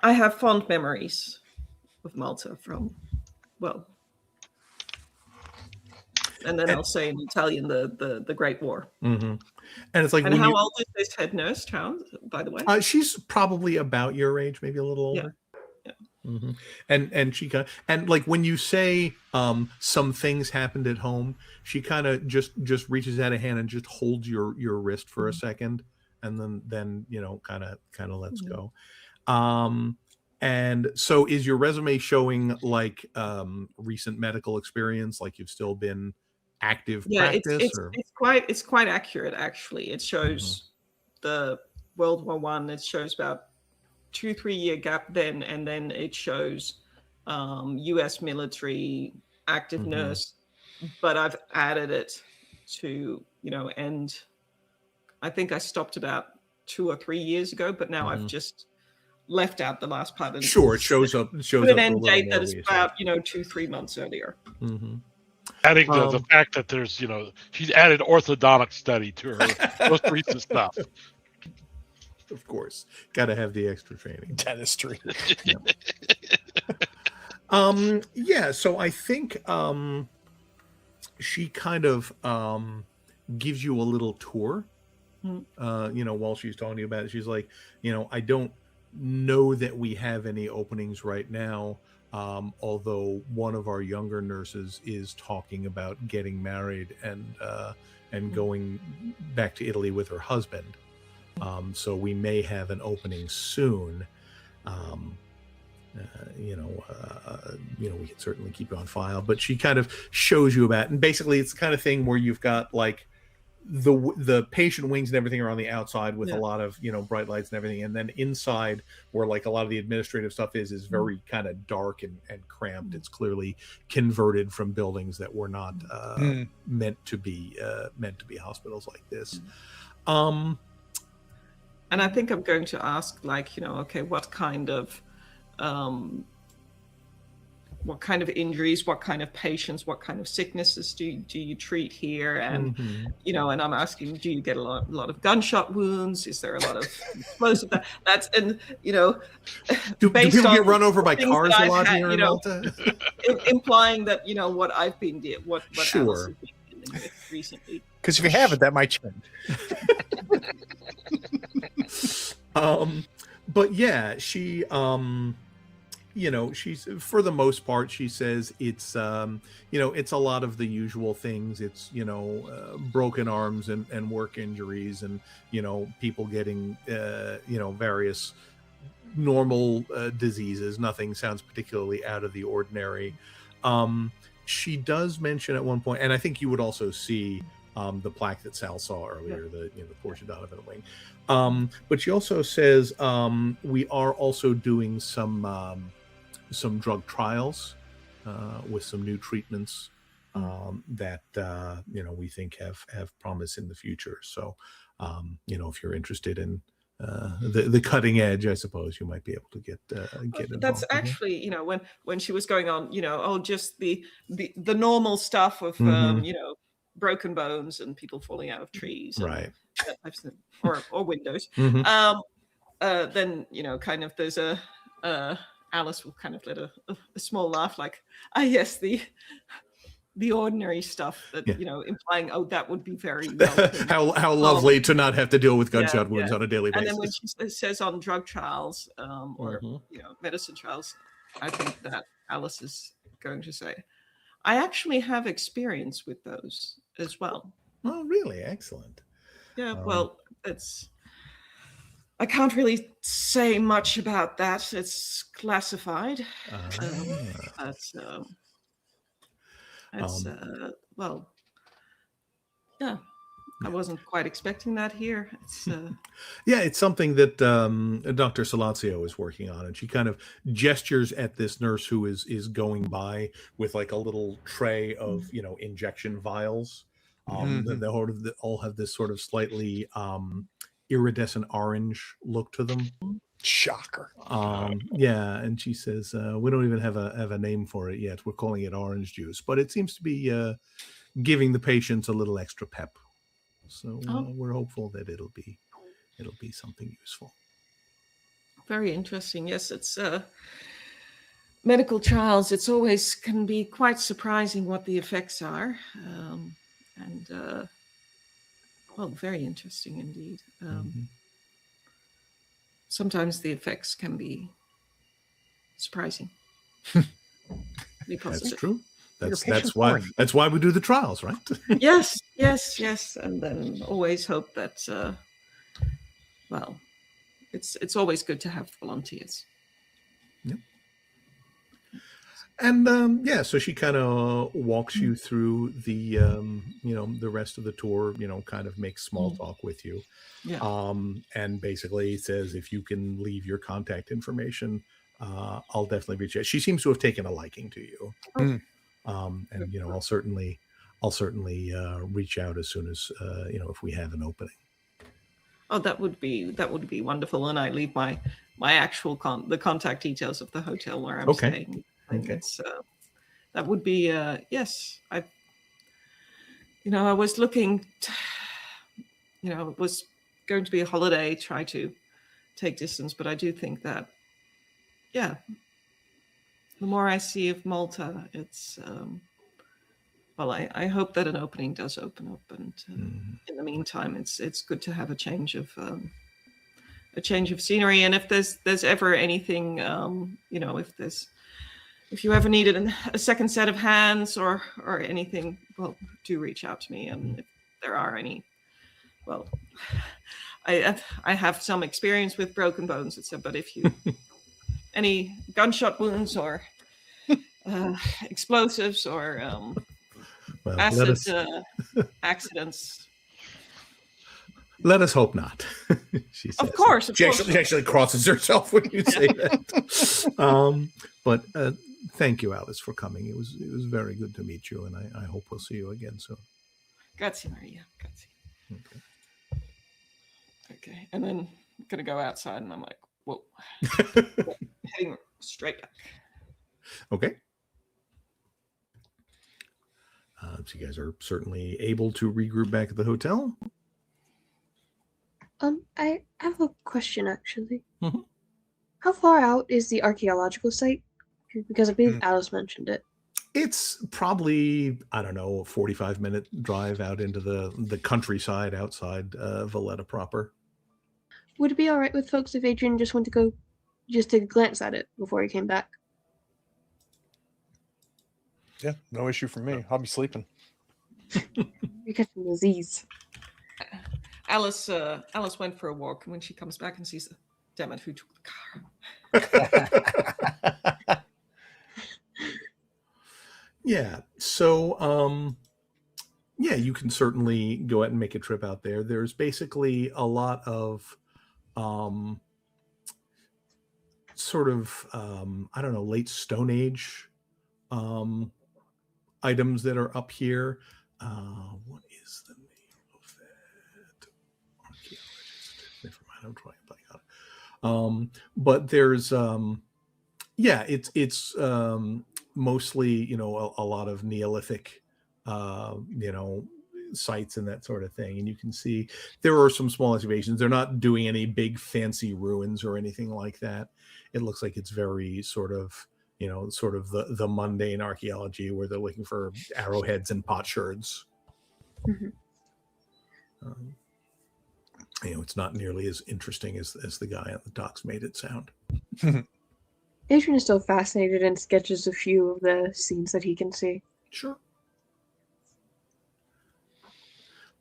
have fond memories of Malta from and then I'll say in Italian, the Great War. Mm-hmm. And it's like, and how old is this head nurse, Charles, by the way? She's probably about your age, maybe a little older. Yeah. Mm-hmm. And she and like when you say some things happened at home, she kind of just reaches out a hand and just holds your wrist for a second, and then kind of lets go. And so is your resume showing like recent medical experience, like you've still been active practice? It's quite accurate, actually. It shows the World War I. It shows about 2-3 year gap then, and then it shows US military active nurse, but I've added it to end. I think I stopped about 2 or 3 years ago, but now I've just left out the last part. And sure, it shows up. It shows an up end date that is about 2-3 months earlier. Adding the fact that there's she's added orthodontic study to her most recent stuff. Of course, got to have the extra training. Dentistry. Yeah. So I think she kind of gives you a little tour. While she's talking to you about it, she's like, I don't know that we have any openings right now. Although one of our younger nurses is talking about getting married and going back to Italy with her husband. So we may have an opening soon. We can certainly keep it on file, but she kind of shows you about, and basically it's the kind of thing where you've got like the patient wings and everything are on the outside with a lot of bright lights and everything, and then inside where like a lot of the administrative stuff is very kind of dark and cramped. It's clearly converted from buildings that were not meant to be hospitals like this. And I think I'm going to ask, like, okay, what kind of injuries, what kind of patients, what kind of sicknesses do you treat here? And and I'm asking, do you get a lot of gunshot wounds? Is there a lot of explosive? That's and do based people on get run over by things cars that a I've lot had, here in Malta? implying that what I've been what Sure. Alice has been dealing with recently. Because if you haven't, that might change. But yeah, she she's, for the most part, she says it's it's a lot of the usual things. It's broken arms and work injuries, and people getting various normal diseases. Nothing sounds particularly out of the ordinary. She does mention at one point, and I think you would also see the plaque that Sal saw earlier, the Portia Donovan wing. But she also says we are also doing some drug trials with some new treatments that we think have promise in the future. So if you're interested in the cutting edge, I suppose you might be able to get involved. That's actually when she was going on just the normal stuff of broken bones and people falling out of trees, and right, or windows. Then kind of there's Alice will kind of let a small laugh, like, yes, the ordinary stuff that implying, that would be very welcome. how lovely to not have to deal with gunshot wounds on a daily basis. And then when she says on drug trials or medicine trials, I think that Alice is going to say, I actually have experience with those as well. Oh, really? Excellent. Yeah, well, I can't really say much about that. It's classified. Well, yeah, I wasn't quite expecting that here. It's it's something that Dr. Salazio is working on, and she kind of gestures at this nurse who is going by with like a little tray of injection vials. They all have this sort of slightly iridescent orange look to them. Shocker. And she says we don't even have a name for it yet. We're calling it orange juice, but it seems to be giving the patients a little extra pep. So we're hopeful that it'll be something useful. Very interesting. Yes, it's medical trials. It's always can be quite surprising what the effects are, and very interesting indeed. Sometimes the effects can be surprising. That's true. That's why we do the trials, right? yes, and then always hope that it's always good to have volunteers. Yep. And so she kind of walks you through the the rest of the tour, kind of makes small talk with you. Yeah. And basically says, if you can leave your contact information, I'll definitely reach out. She seems to have taken a liking to you. And I'll certainly reach out as soon as if we have an opening. Oh, that would be wonderful. And I leave my actual the contact details of the hotel where I'm staying. I think it's that would be yes. I was looking it was going to be a holiday, try to take distance, but I do think that the more I see of Malta, it's I hope that an opening does open up, and in the meantime, it's good to have a change of scenery. And if there's ever anything, if you ever needed a second set of hands or anything, well, do reach out to me. And if there are any, well, I have some experience with broken bones, etc. But if you any gunshot wounds or explosives or acid accidents. Let us hope not. She says. Of course. She actually crosses herself when you say that. But thank you, Alice, for coming. It was very good to meet you, and I hope we'll see you again soon. Grazie, Maria. Grazie. Okay. And then gonna go outside, and I'm like, whoa, heading straight back. Okay. So you guys are certainly able to regroup back at the hotel. I have a question actually. Mhm. How far out is the archaeological site? Because I believe Alice mentioned it. It's probably, I don't know, a 45-minute drive out into the countryside outside Valletta proper. Would it be all right with folks if Adrian just went to go just to glance at it before he came back? Yeah, no issue for me. I'll be sleeping. You're catching disease. Alice went for a walk, and when she comes back and sees the, damn it, who took the car? Yeah. So, yeah, you can certainly go out and make a trip out there. There's basically a lot of sort of, I don't know, late Stone Age items that are up here. What is the name of that archaeologist? Never mind, I'm trying to think on it. But there's, yeah, it's mostly, you know, a lot of Neolithic, you know, sites and that sort of thing. And you can see there are some small excavations. They're not doing any big fancy ruins or anything like that. It looks like it's very sort of, you know, sort of the mundane archaeology where they're looking for arrowheads and potsherds. Mm-hmm. You know, it's not nearly as interesting as the guy on the docks made it sound. Adrian is still fascinated and sketches a few of the scenes that he can see. Sure.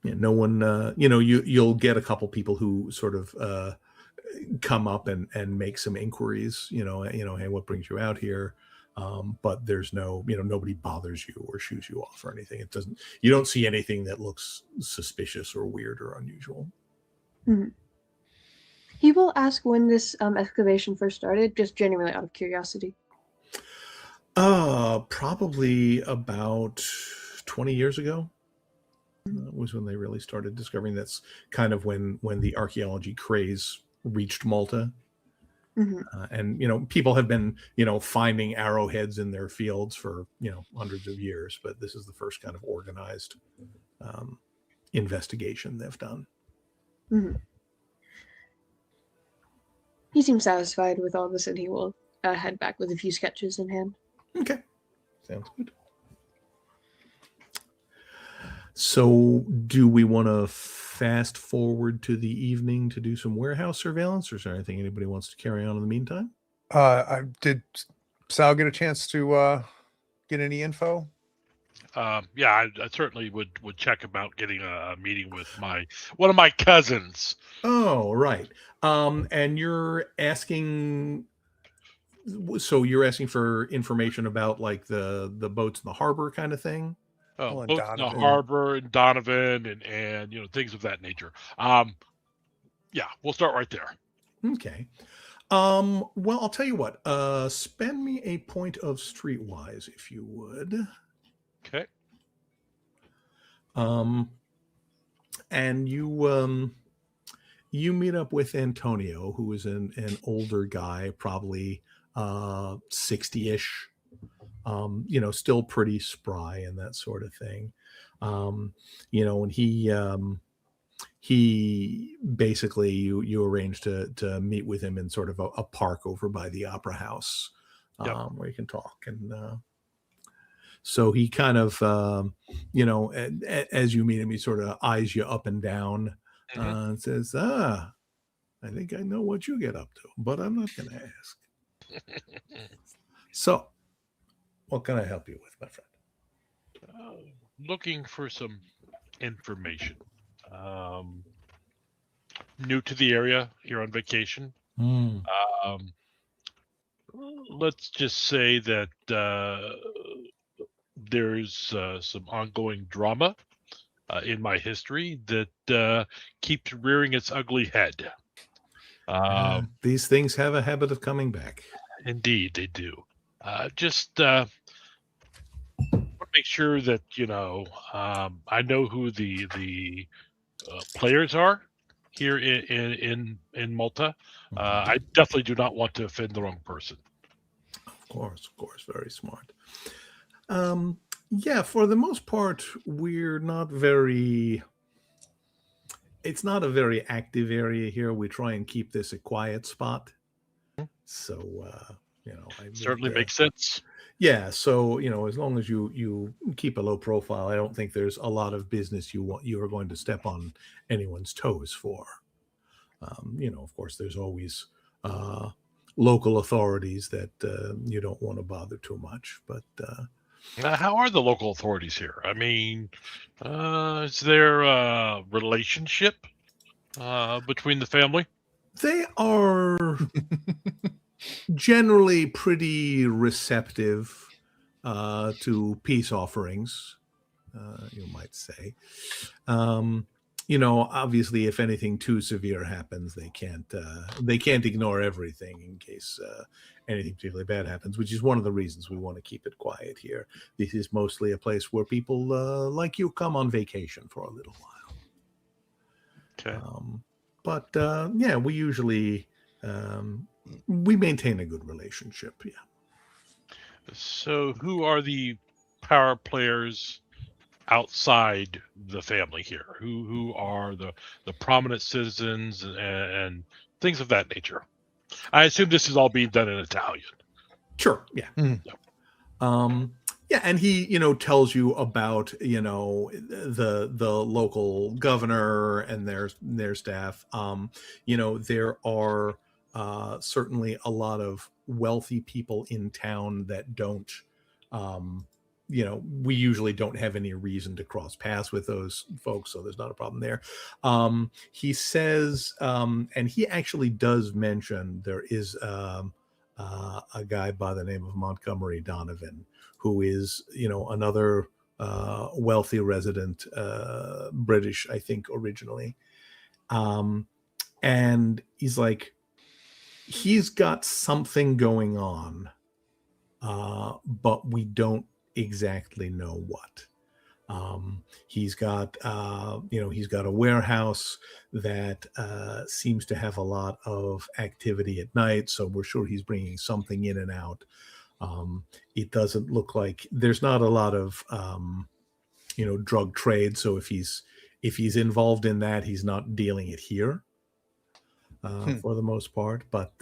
Yeah, no one, you know, you'll get a couple people who sort of come up and make some inquiries, you know, hey, what brings you out here? But there's no, you know, nobody bothers you or shoos you off or anything. It doesn't, you don't see anything that looks suspicious or weird or unusual. Mm-hmm. He will ask when this excavation first started, just genuinely out of curiosity. Probably about 20 years ago. Was when they really started discovering. That's kind of when the archaeology craze reached Malta. Mm-hmm. And, you know, people have been, you know, finding arrowheads in their fields for, you know, hundreds of years, but this is the first kind of organized investigation they've done. Mm-hmm. He seems satisfied with all this, and he will head back with a few sketches in hand. Okay. Sounds good. So do we want to fast forward to the evening to do some warehouse surveillance, or is there anything anybody wants to carry on in the meantime? Did Sal get a chance to get any info? Yeah, I certainly would check about getting a meeting with one of my cousins. Oh, right. And you're asking, so you're asking for information about like the boats in the harbor kind of thing? Oh, and both in the Donovan. harbor and Donovan and you know, things of that nature. Yeah, we'll start right there. Okay. Well, I'll tell you what. Spend me a point of streetwise, if you would. Okay. And you meet up with Antonio, who is an older guy, probably 60-ish. You know, still pretty spry and that sort of thing. You know, and he basically you arrange to meet with him in sort of a park over by the Opera House, where you can talk. And so he kind of, you know, as you meet him, he sort of eyes you up and down and says, I think I know what you get up to, but I'm not going to ask. So what can I help you with, my friend? Looking for some information. New to the area, here on vacation. Let's just say that there's some ongoing drama in my history that keeps rearing its ugly head. These things have a habit of coming back. Indeed, they do. Just want to make sure that, you know, I know who the players are, here in Malta. I definitely do not want to offend the wrong person. Of course, very smart. Yeah, for the most part, we're not very. It's not a very active area here. We try and keep this a quiet spot. So, Certainly makes sense. Yeah, so as long as you keep a low profile, I don't think there's a lot of business you are going to step on anyone's toes for. Of course, there's always local authorities that you don't want to bother too much. But how are the local authorities here? I mean, is there a relationship between the family? They are generally pretty receptive to peace offerings, you might say. Obviously, if anything too severe happens, they can't ignore everything in case anything particularly bad happens, which is one of the reasons we want to keep it quiet here. This is mostly a place where people like you come on vacation for a little while. Okay. But yeah, we usually we maintain a good relationship. Yeah. So, who are the power players outside the family here? Who are the prominent citizens and things of that nature? I assume this is all being done in Italian. Sure. Yeah. Yeah, and he, tells you about, the local governor and their staff. There are certainly a lot of wealthy people in town that don't, we usually don't have any reason to cross paths with those folks, so there's not a problem there. He says, and he actually does mention there is a guy by the name of Montgomery Donovan, who is, another wealthy resident, British, I think, originally. And he's like, he's got something going on, but we don't exactly know what. He's got a warehouse that seems to have a lot of activity at night, so we're sure he's bringing something in and out. It doesn't look like there's not a lot of drug trade, so if he's involved in that, he's not dealing it here for the most part. But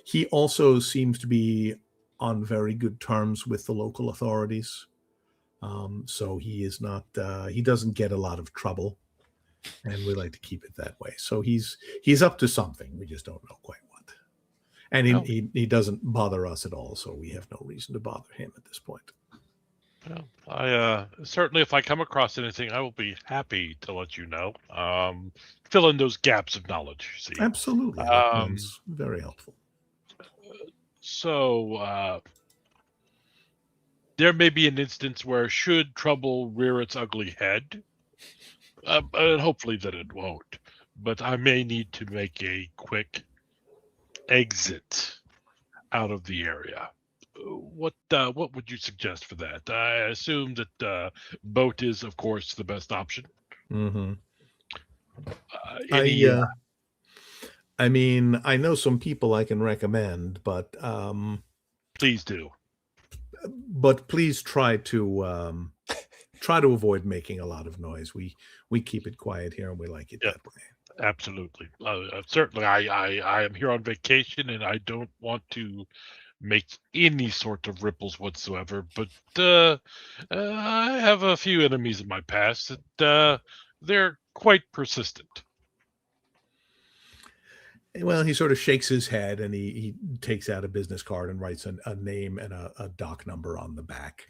he also seems to be on very good terms with the local authorities. So he is not, he doesn't get a lot of trouble, and we like to keep it that way. So he's up to something. We just don't know quite what. And he doesn't bother us at all, so we have no reason to bother him at this point. Well, I certainly, if I come across anything, I will be happy to let you know. Fill in those gaps of knowledge. See, absolutely, that's very helpful. So there may be an instance where, should trouble rear its ugly head, and hopefully that it won't, but I may need to make a quick exit out of the area. What would you suggest for that? I assume that boat is, of course, the best option. Mm-hmm. I mean, I know some people I can recommend, but please do. But please try to avoid making a lot of noise. We keep it quiet here, and we like it that way. Absolutely. Certainly, I am here on vacation, and I don't want to make any sort of ripples whatsoever. But I have a few enemies in my past that they're quite persistent. Well, he sort of shakes his head, and he takes out a business card and writes a name and a dock number on the back,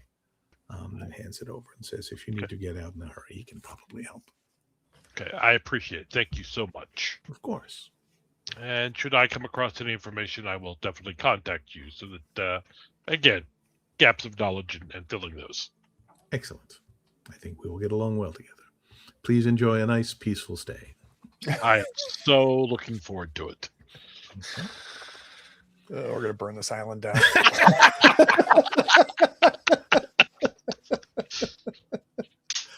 and hands it over and says, if you need to get out in a hurry, he can probably help. Okay, I appreciate it. Thank you so much. Of course. And should I come across any information, I will definitely contact you, so that, again, gaps of knowledge and filling those. Excellent. I think we will get along well together. Please enjoy a nice, peaceful stay. I am so looking forward to it. Okay. We're going to burn this island down.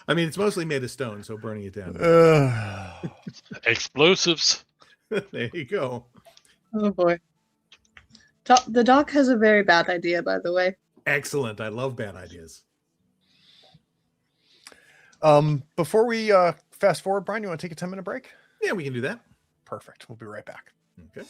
I mean, it's mostly made of stone, so burning it down. Explosives. There you go. Oh boy. The doc has a very bad idea, by the way. Excellent. I love bad ideas. Before we fast forward, Brian, you want to take a 10-minute break? Yeah, we can do that. Perfect. We'll be right back. Okay.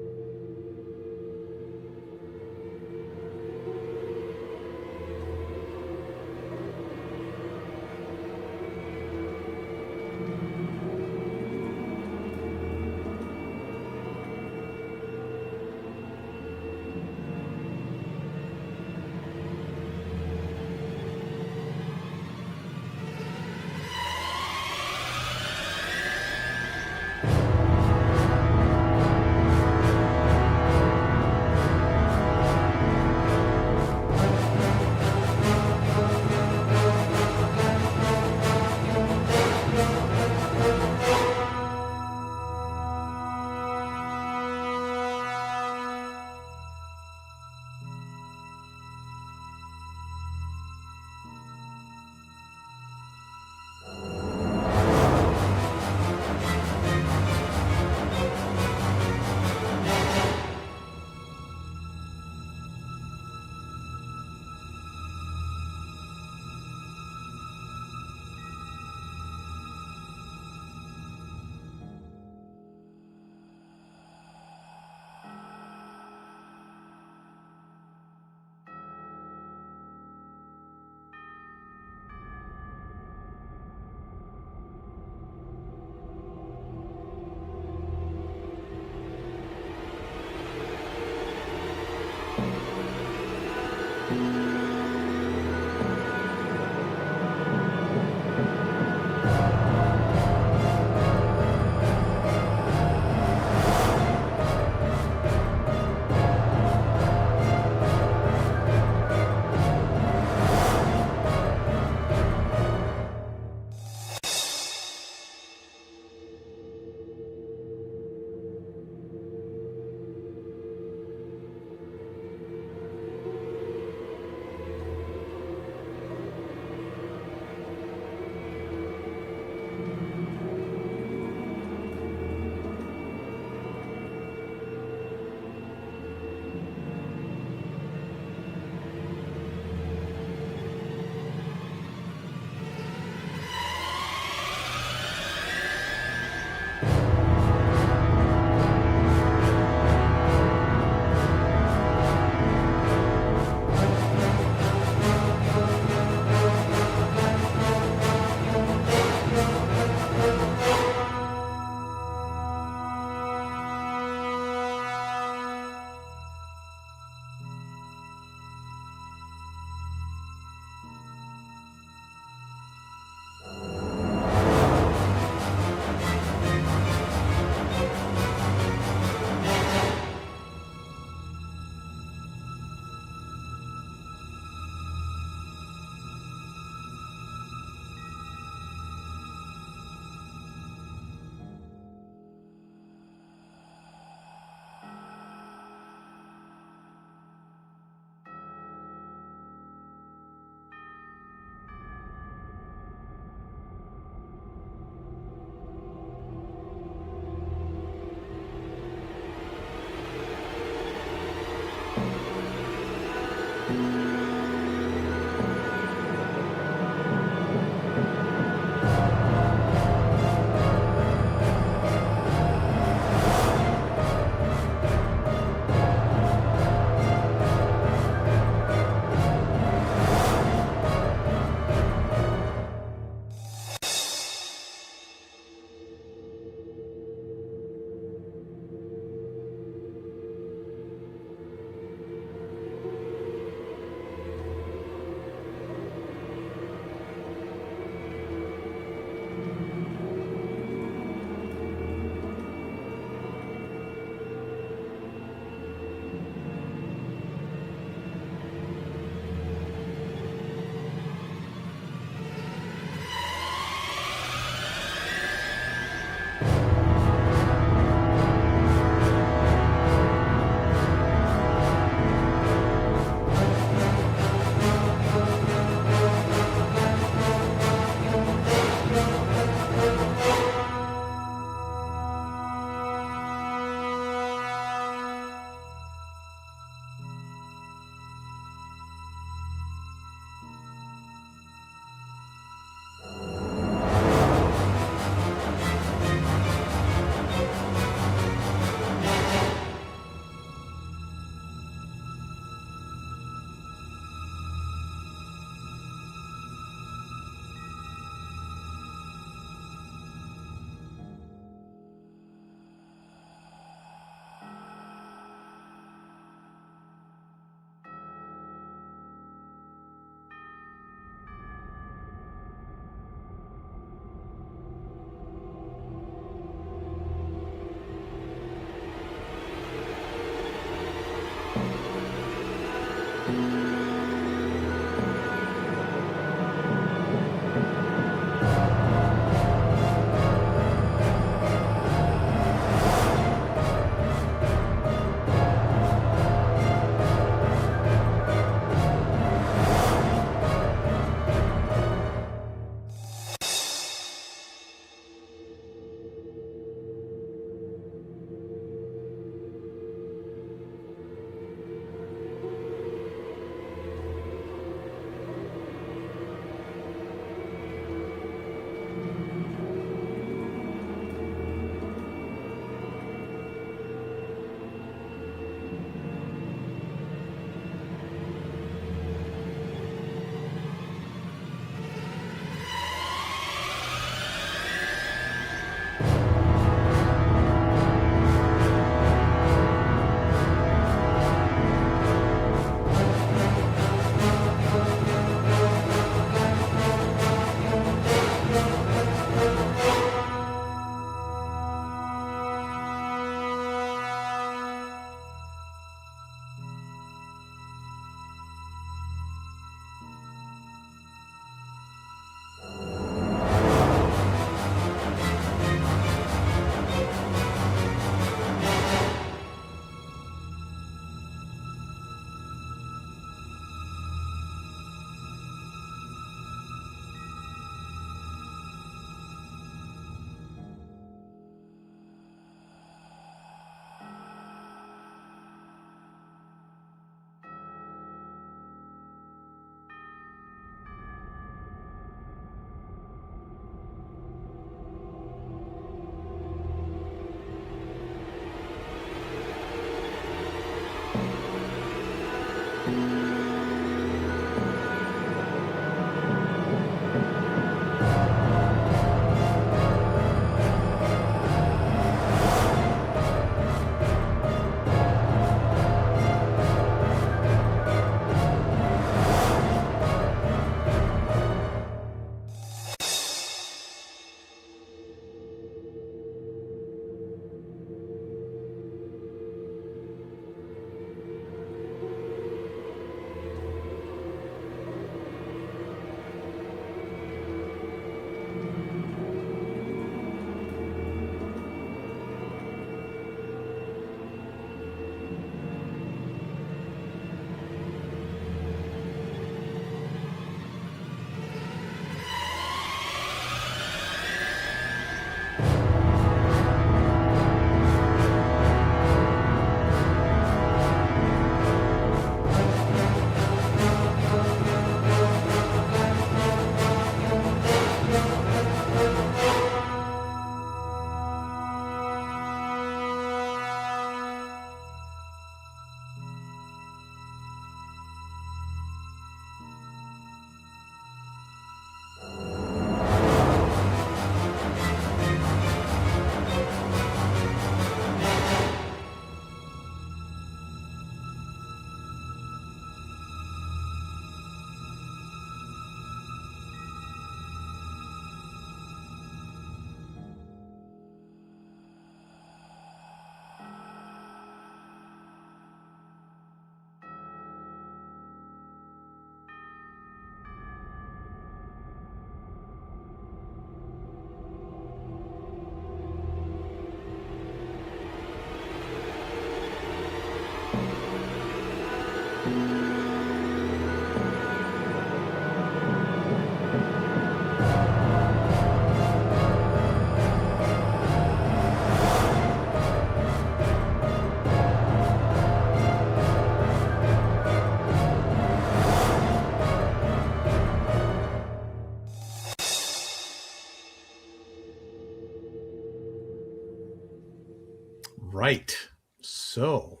right. So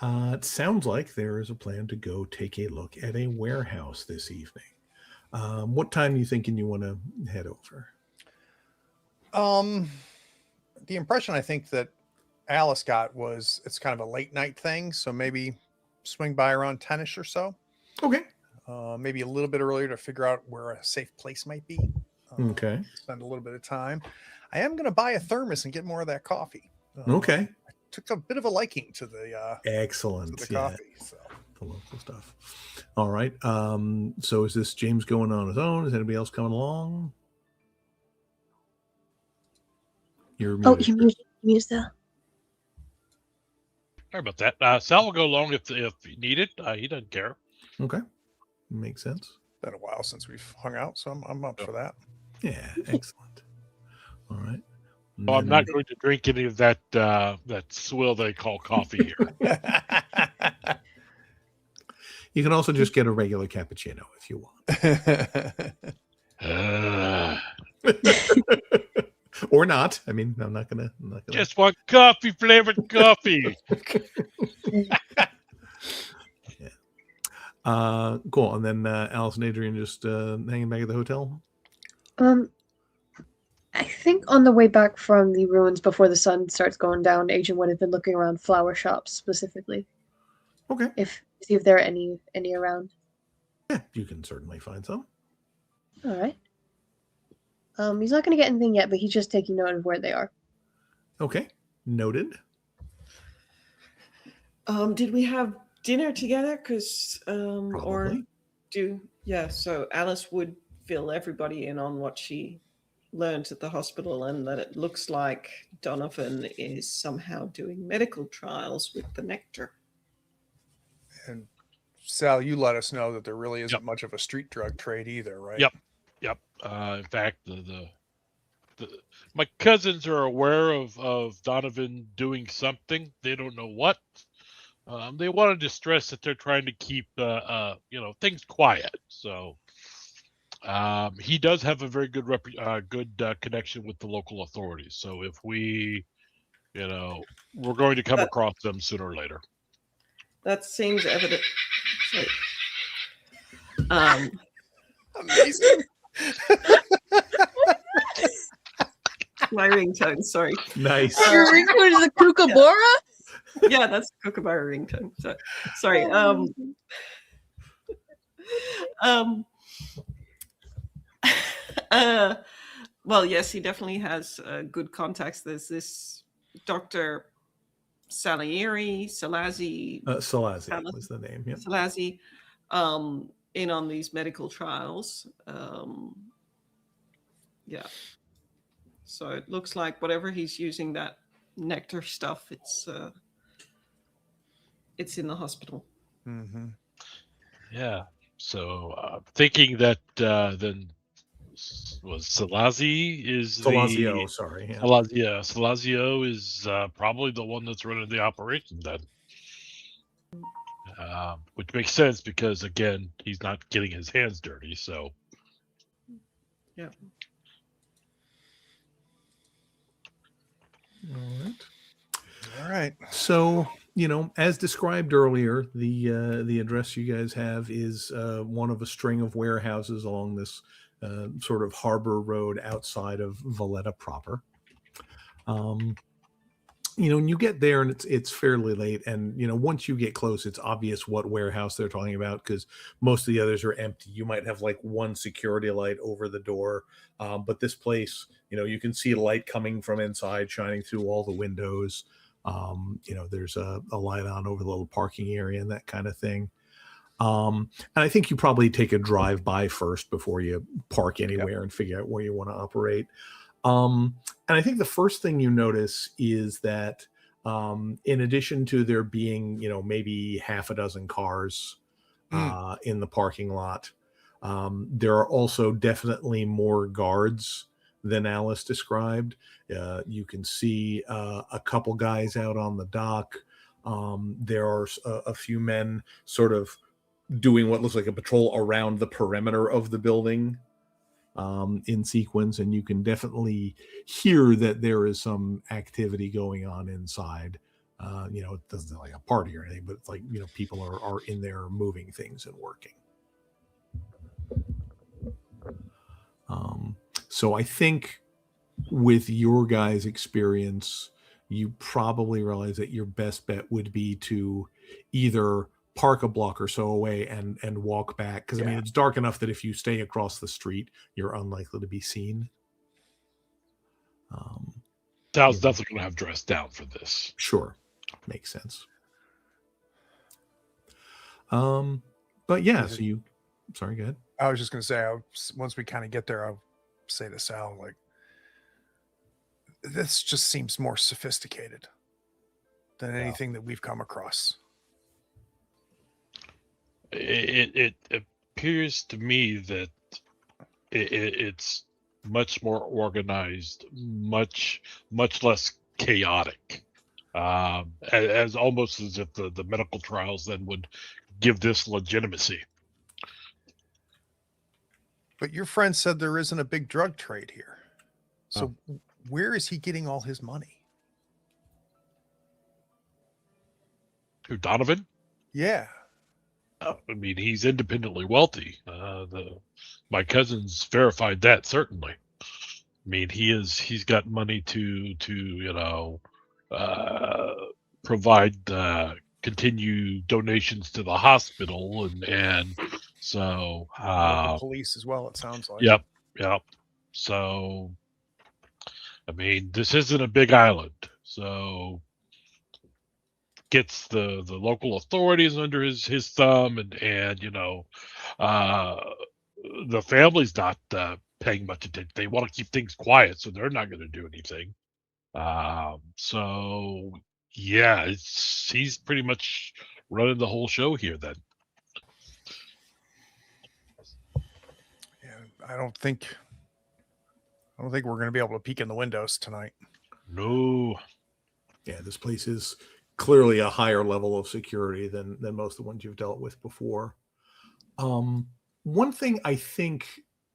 it sounds like there is a plan to go take a look at a warehouse this evening. What time are you thinking you want to head over? The impression I think that Alice got was it's kind of a late night thing, so maybe swing by around 10ish or so. Okay. Maybe a little bit earlier to figure out where a safe place might be. Okay. Spend a little bit of time. I am going to buy a thermos and get more of that coffee. Okay. I took a bit of a liking to the Excellent. to the coffee. So. The local stuff. All right. So is this James going on his own? Is anybody else coming along? You're Oh, muted. you used that. Sorry about that. Sal will go along if needed. He doesn't care. Okay. Makes sense. Been a while since we've hung out, so I'm up for that. Yeah, excellent. All right. Oh, I'm not going to drink any of that that swill they call coffee here. You can also just get a regular cappuccino if you want. Or not. I mean, I'm not gonna just want coffee flavored coffee. Yeah. Cool. And then Alice and Adrian just hanging back at the hotel. I think on the way back from the ruins before the sun starts going down, Agent would have been looking around flower shops specifically. Okay. See if there are any around. Yeah, you can certainly find some. All right. He's not going to get anything yet, but he's just taking note of where they are. Okay. Noted. Did we have dinner together? Because Probably. so Alice would fill everybody in on what she learned at the hospital, and that it looks like Donovan is somehow doing medical trials with the nectar. And Sal, you let us know that there really isn't much of a street drug trade either, right? Yep. In fact, my cousins are aware of Donovan doing something. They don't know what. They wanted to stress that they're trying to keep things quiet. So he does have a very good connection with the local authorities. So if we're going to come across them sooner or later. That seems evident. Amazing. My ringtone, sorry. Nice. Your ringtone is a kookaburra? Yeah, that's Kookaburra ringtone. So, sorry. Well, yes, he definitely has good contacts. There's this Dr. Salazi was the name. Yeah. Salazi, in on these medical trials. Yeah. So it looks like whatever he's using that nectar stuff, it's in the hospital. Mm-hmm. Yeah. So thinking that then was Salazio, sorry. Yeah. Salazio is probably the one that's running the operation then. Which makes sense because again, he's not getting his hands dirty. So yeah. All right. So, as described earlier, the address you guys have is one of a string of warehouses along this sort of harbor road outside of Valletta proper. And you get there and it's fairly late, and once you get close, it's obvious what warehouse they're talking about because most of the others are empty. You might have like one security light over the door, but this place, you can see light coming from inside shining through all the windows. There's a light on over the little parking area and that kind of thing. And I think you probably take a drive by first before you park anywhere and figure out where you want to operate. And I think the first thing you notice is that in addition to there being, maybe half a dozen cars in the parking lot, there are also definitely more guards than Alice described. You can see a couple guys out on the dock. There are a few men sort of doing what looks like a patrol around the perimeter of the building. in sequence, and you can definitely hear that there is some activity going on inside. It doesn't sound like a party or anything, but it's like, people are in there moving things and working. So I think with your guys' experience, you probably realize that your best bet would be to either park a block or so away and walk back. Because, it's dark enough that if you stay across the street, you're unlikely to be seen. Sal's definitely going to have dressed down for this. Sure. Makes sense. But yeah, so sorry, go ahead. I was just going to say, once we kind of get there, I'll say to Sal, like, this just seems more sophisticated than anything that we've come across. It appears to me that it's much more organized, much less chaotic, as almost as if the medical trials then would give this legitimacy. But your friend said there isn't a big drug trade here. So where is he getting all his money? Who, Donovan? Yeah. He's independently wealthy. My cousins verified that, certainly. He's got money to provide continue donations to the hospital, and so the police as well, it sounds like. Yep. So this isn't a big island, so gets the local authorities under his thumb, and the family's not paying much attention. They want to keep things quiet, so they're not going to do anything. So yeah, he's pretty much running the whole show here then. Yeah, I don't think we're going to be able to peek in the windows tonight. No. Yeah, this place is clearly a higher level of security than most of the ones you've dealt with before. One thing I think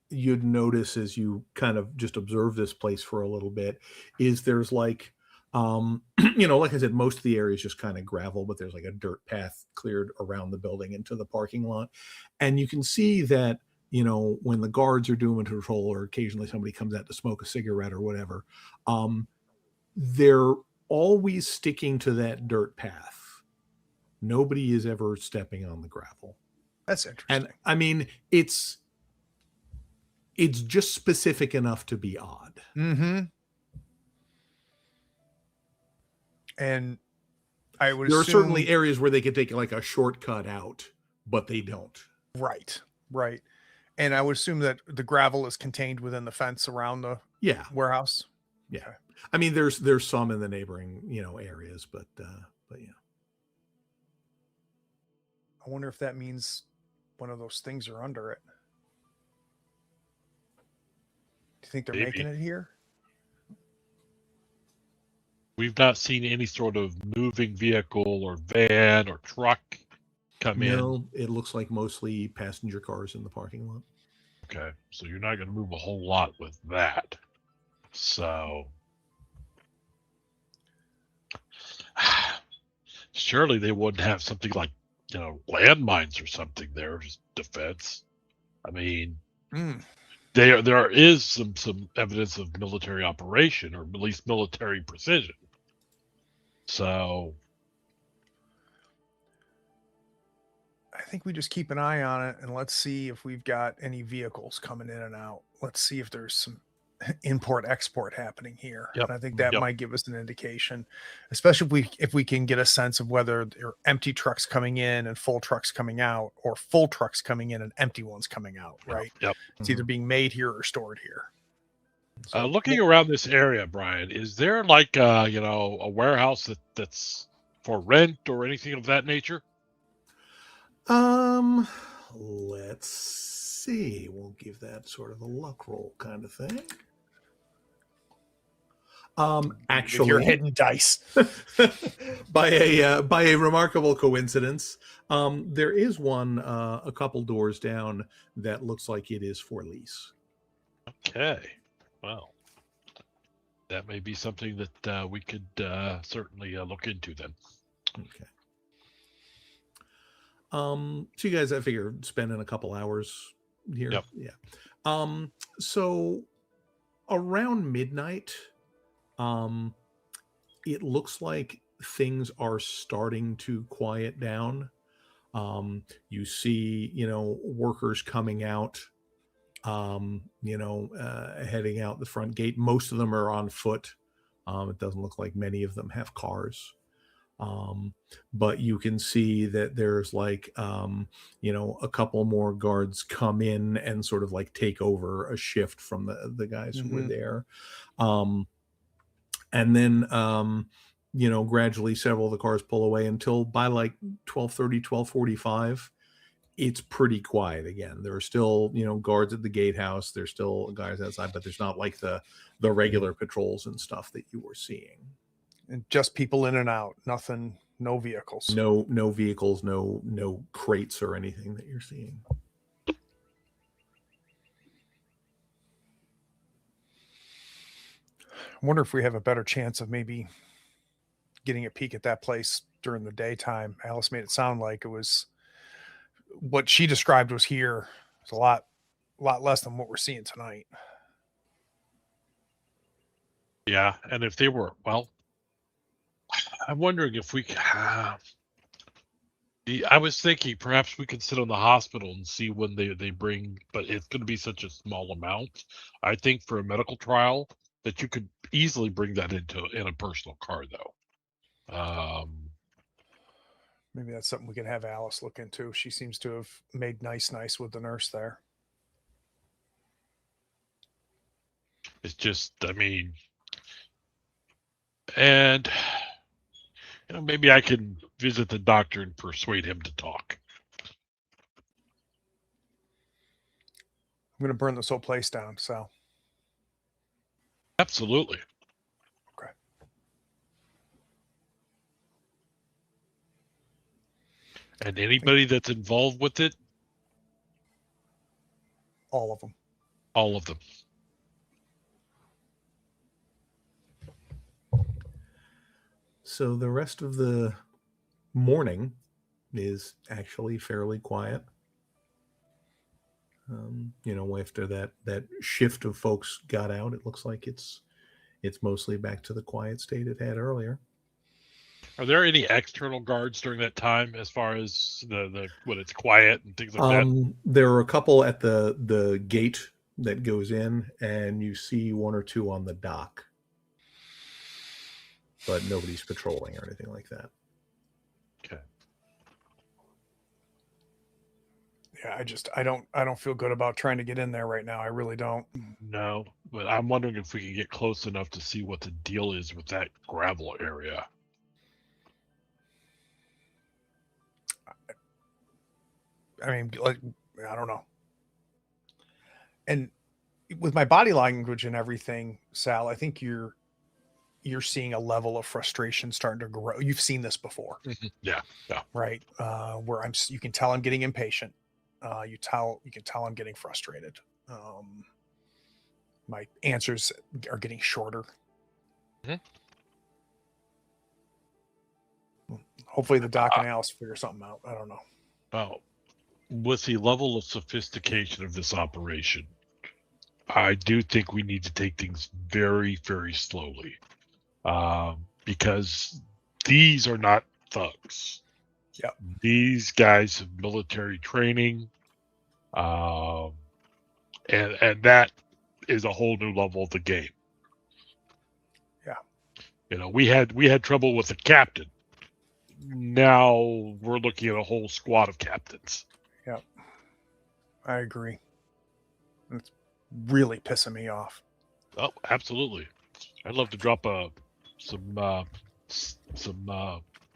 you'd notice as you kind of just observe this place for a little bit is there's like, like I said, most of the area is just kind of gravel, but there's like a dirt path cleared around the building into the parking lot. And you can see that, when the guards are doing patrol, or occasionally somebody comes out to smoke a cigarette or whatever, they're always sticking to that dirt path. Nobody is ever stepping on the gravel. That's interesting. And it's just specific enough to be odd. Mm-hmm. And I would there assume... are certainly areas where they could take like a shortcut out, but they don't. Right. And I would assume that the gravel is contained within the fence around the warehouse. Yeah. Okay. There's some in the neighboring, areas, but yeah. I wonder if that means one of those things are under it. Do you think they're making it here? We've not seen any sort of moving vehicle or van or truck come in. No, it looks like mostly passenger cars in the parking lot. Okay, so you're not going to move a whole lot with that. So surely they wouldn't have something like, landmines or something there as defense. There is some evidence of military operation, or at least military precision. So I think we just keep an eye on it, and let's see if we've got any vehicles coming in and out. Let's see if there's some import-export happening here. Yep. And I think that might give us an indication, especially if we can get a sense of whether there are empty trucks coming in and full trucks coming out, or full trucks coming in and empty ones coming out, right? Yep. It's either being made here or stored here. So, looking around this area, Brian, is there like a warehouse that's for rent or anything of that nature? Let's see. We'll give that sort of a luck roll kind of thing. Actually, you're hitting dice by a remarkable coincidence, there is one a couple doors down that looks like it is for lease. Okay. Well, that may be something that we could certainly look into then. Okay. So you guys, I figure, spending a couple hours here. Yep. Yeah. So around midnight, it looks like things are starting to quiet down. You see, workers coming out, heading out the front gate. Most of them are on foot. It doesn't look like many of them have cars. But you can see that there's like, a couple more guards come in and sort of like take over a shift from the guys who were there. And then, gradually several of the cars pull away until by like 12:30, 12:45, it's pretty quiet again. There are still, guards at the gatehouse. There's still guys outside, but there's not like the regular patrols and stuff that you were seeing. And just people in and out, nothing, no vehicles. No vehicles, no crates or anything that you're seeing. I wonder if we have a better chance of maybe getting a peek at that place during the daytime. Alice made it sound like it was what she described was here. It's a lot less than what we're seeing tonight. Yeah, and if they were, well, I'm wondering if we could have. I was thinking perhaps we could sit on the hospital and see when they bring, but it's going to be such a small amount. I think for a medical trial that you could easily bring that in a personal car, though. Maybe that's something we could have Alice look into. She seems to have made nice with the nurse there. It's just, I mean, and maybe I can visit the doctor and persuade him to talk. I'm going to burn this whole place down, Sal. Absolutely. Okay. And anybody that's involved with it? All of them. All of them. So the rest of the morning is actually fairly quiet. After that shift of folks got out, it looks like it's mostly back to the quiet state it had earlier. Are there any external guards during that time, as far as the when it's quiet and things like that? There are a couple at the gate that goes in, and you see one or two on the dock, but nobody's patrolling or anything like that. Okay. Yeah, I don't feel good about trying to get in there right now. I really don't. No, but I'm wondering if we can get close enough to see what the deal is with that gravel area. I mean, like, I don't know. And with my body language and everything, Sal, I think you're seeing a level of frustration starting to grow. You've seen this before. Yeah. Right. Where you can tell I'm getting impatient. You can tell I'm getting frustrated. My answers are getting shorter. Mm-hmm. Hopefully the doc and Alice figure something out. I don't know. Well, with the level of sophistication of this operation, I do think we need to take things very, very slowly. Because these are not thugs. Yeah. These guys have military training. And that is a whole new level of the game. Yeah. We had trouble with the captain. Now we're looking at a whole squad of captains. Yeah. I agree. It's really pissing me off. Oh, absolutely. I'd love to drop some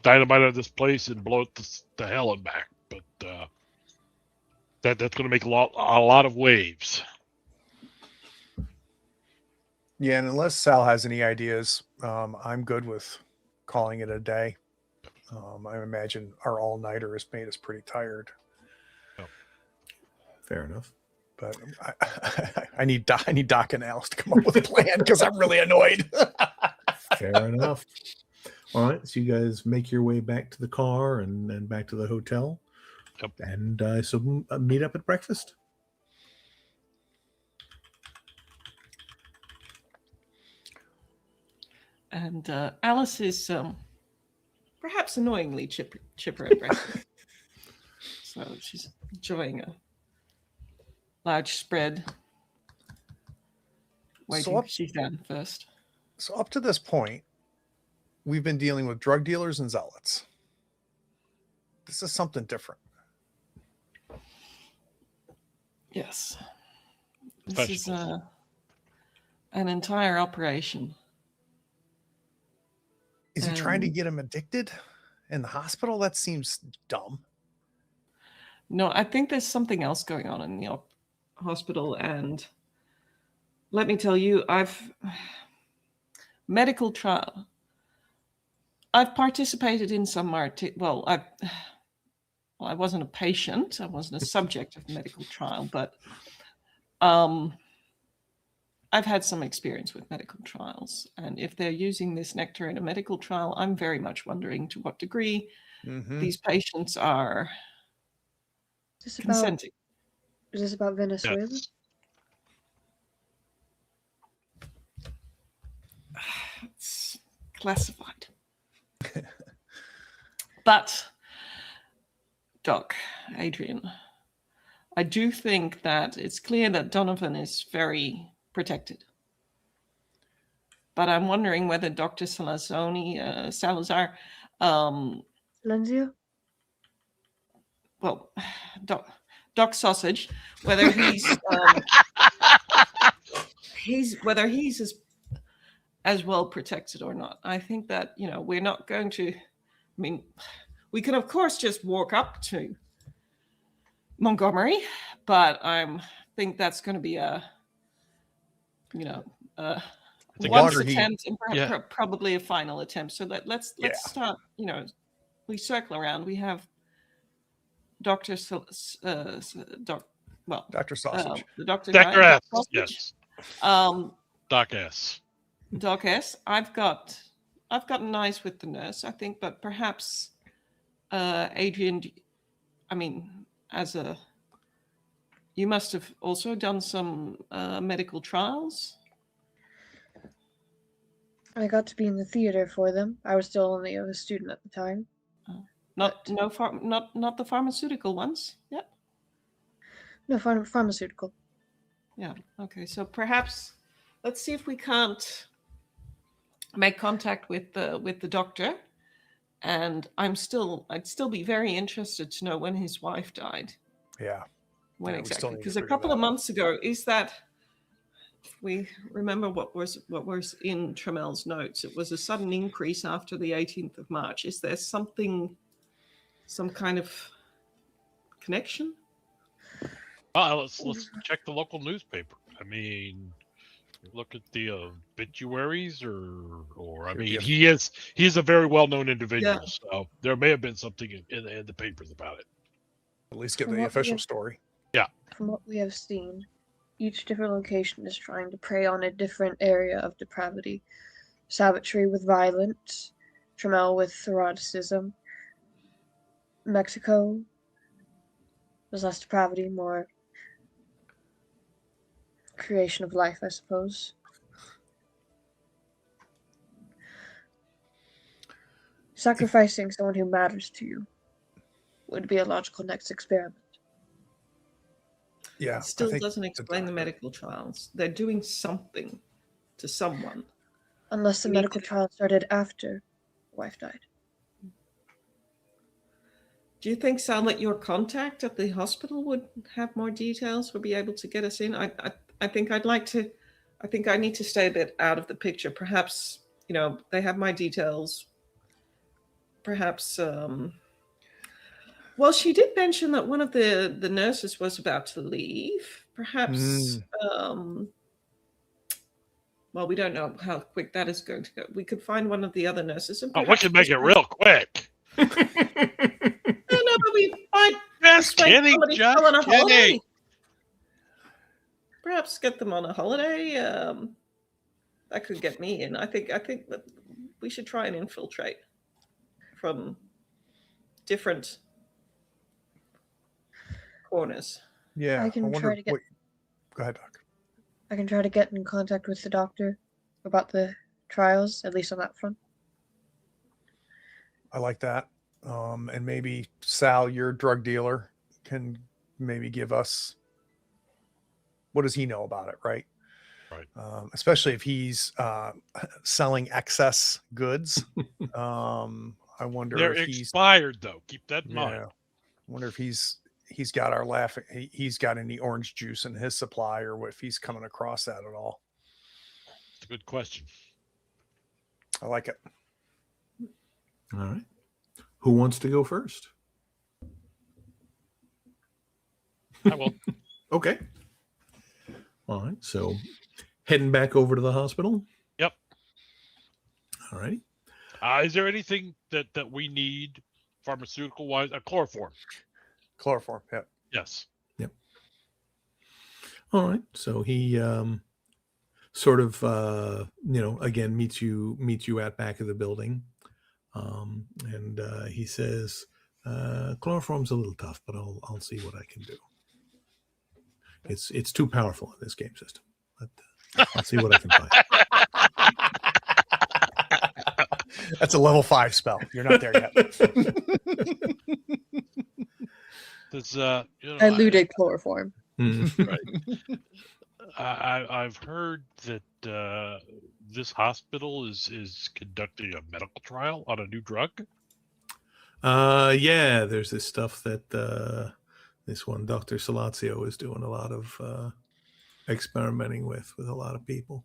dynamite on this place and blow it to hell and back, but that's going to make a lot of waves. Yeah, and unless Sal has any ideas, I'm good with calling it a day. I imagine our all-nighter has made us pretty tired. Fair enough. But I need Doc and Alice to come up with a plan because I'm really annoyed. Fair enough. All right, so you guys make your way back to the car and then back to the hotel. Yep. And so meet up at breakfast. And Alice is perhaps annoyingly chipper at breakfast. So she's enjoying a large spread. Waiting for she's down first. So up to this point, we've been dealing with drug dealers and zealots. This is something different. Yes. This is an entire operation. Is he trying to get him addicted in the hospital? That seems dumb. No, I think there's something else going on in the hospital. And let me tell you, medical trial. I've participated in some I wasn't a patient. I wasn't a subject of medical trial, but I've had some experience with medical trials. And if they're using this nectar in a medical trial, I'm very much wondering to what degree these patients are consenting. Is this about Venezuela? Yes. It's classified. But, Doc, Adrian, I do think that it's clear that Donovan is very protected. But I'm wondering whether Dr. Salazar, Lenzio? Well, Doc Sausage, whether he's as well protected or not. I think that, we're not going to, we can of course just walk up to Montgomery, but I think that's going to be once attempt and probably a final attempt. So let's start, we circle around. We have Dr. Dr. Sausage. The doctor. Dr. S. Sausage. Yes. Doc S. Doc S. I've gotten nice with the nurse, I think, but perhaps Adrian, you must have also done some medical trials. I got to be in the theater for them. I was still only a student at the time. Not the pharmaceutical ones. Yeah. No, pharmaceutical. Yeah. Okay. So perhaps let's see if we can't make contact with the doctor. And I'd still be very interested to know when his wife died. Yeah. When exactly? Because a couple of months ago, is that we remember what was in Tramel's notes? It was a sudden increase after the 18th of March. Is there some kind of connection? Let's check the local newspaper. Look at the obituaries, or he is a very well-known individual, so there may have been something in the papers about it. At least get the official story. Yeah. From what we have seen, each different location is trying to prey on a different area of depravity. Savagery with violence, Tramel with eroticism, Mexico, there's less depravity, more creation of life, I suppose. Sacrificing someone who matters to you would be a logical next experiment. Yeah. It still doesn't explain the medical trials. They're doing something to someone. Unless the medical trial started after wife died. Do you think, Sal, that your contact at the hospital would have more details or be able to get us in? I think I need to stay a bit out of the picture. Perhaps, they have my details. Perhaps, well, she did mention that one of the nurses was about to leave. Perhaps, well, we don't know how quick that is going to go. We could find one of the other nurses. And we can make it real quick. No, but we might Yes, Kenny, just Kenny. Perhaps get them on a holiday. That could get me in. I think that we should try and infiltrate from different corners. Yeah, I can wonder try to get. what. Go ahead, Doc. I can try to get in contact with the doctor about the trials, at least on that front. I like that. And maybe Sal, your drug dealer, can maybe give us what does he know about it, right? Right. Especially if he's selling excess goods. I wonder They're if he's expired, though. Keep that in mind. yeah. I wonder if he's got our he's got any orange juice in his supply, or if he's coming across that at all. It's a good question. I like it. All right. Who wants to go first? I will. Okay. All right. So heading back over to the hospital. Yep. All righty. Is there anything that we need pharmaceutical wise? Chloroform. Chloroform. Yeah. Yes. Yep. All right. So he sort of again meets you at back of the building. And he says, chloroform's a little tough, but I'll see what I can do. It's too powerful in this game system. But I'll see what I can find. That's a level 5 spell. You're not there yet. There's Diluted chloroform. right. I've heard that this hospital is conducting a medical trial on a new drug. Yeah, there's this stuff that this one Dr. Salazio is doing a lot of experimenting with a lot of people.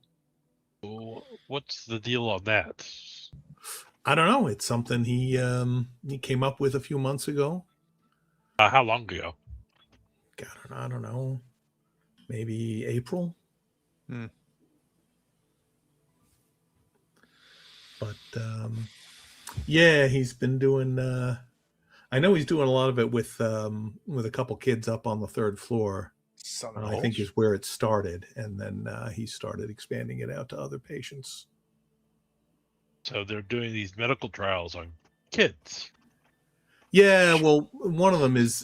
What's the deal on that? I don't know. It's something he came up with a few months ago. How long ago? God, I don't know. Maybe April. But yeah, he's been doing. I know he's doing a lot of it with a couple kids up on the 3rd floor. I think is where it started, and then he started expanding it out to other patients. So they're doing these medical trials on kids. Yeah, well, one of them is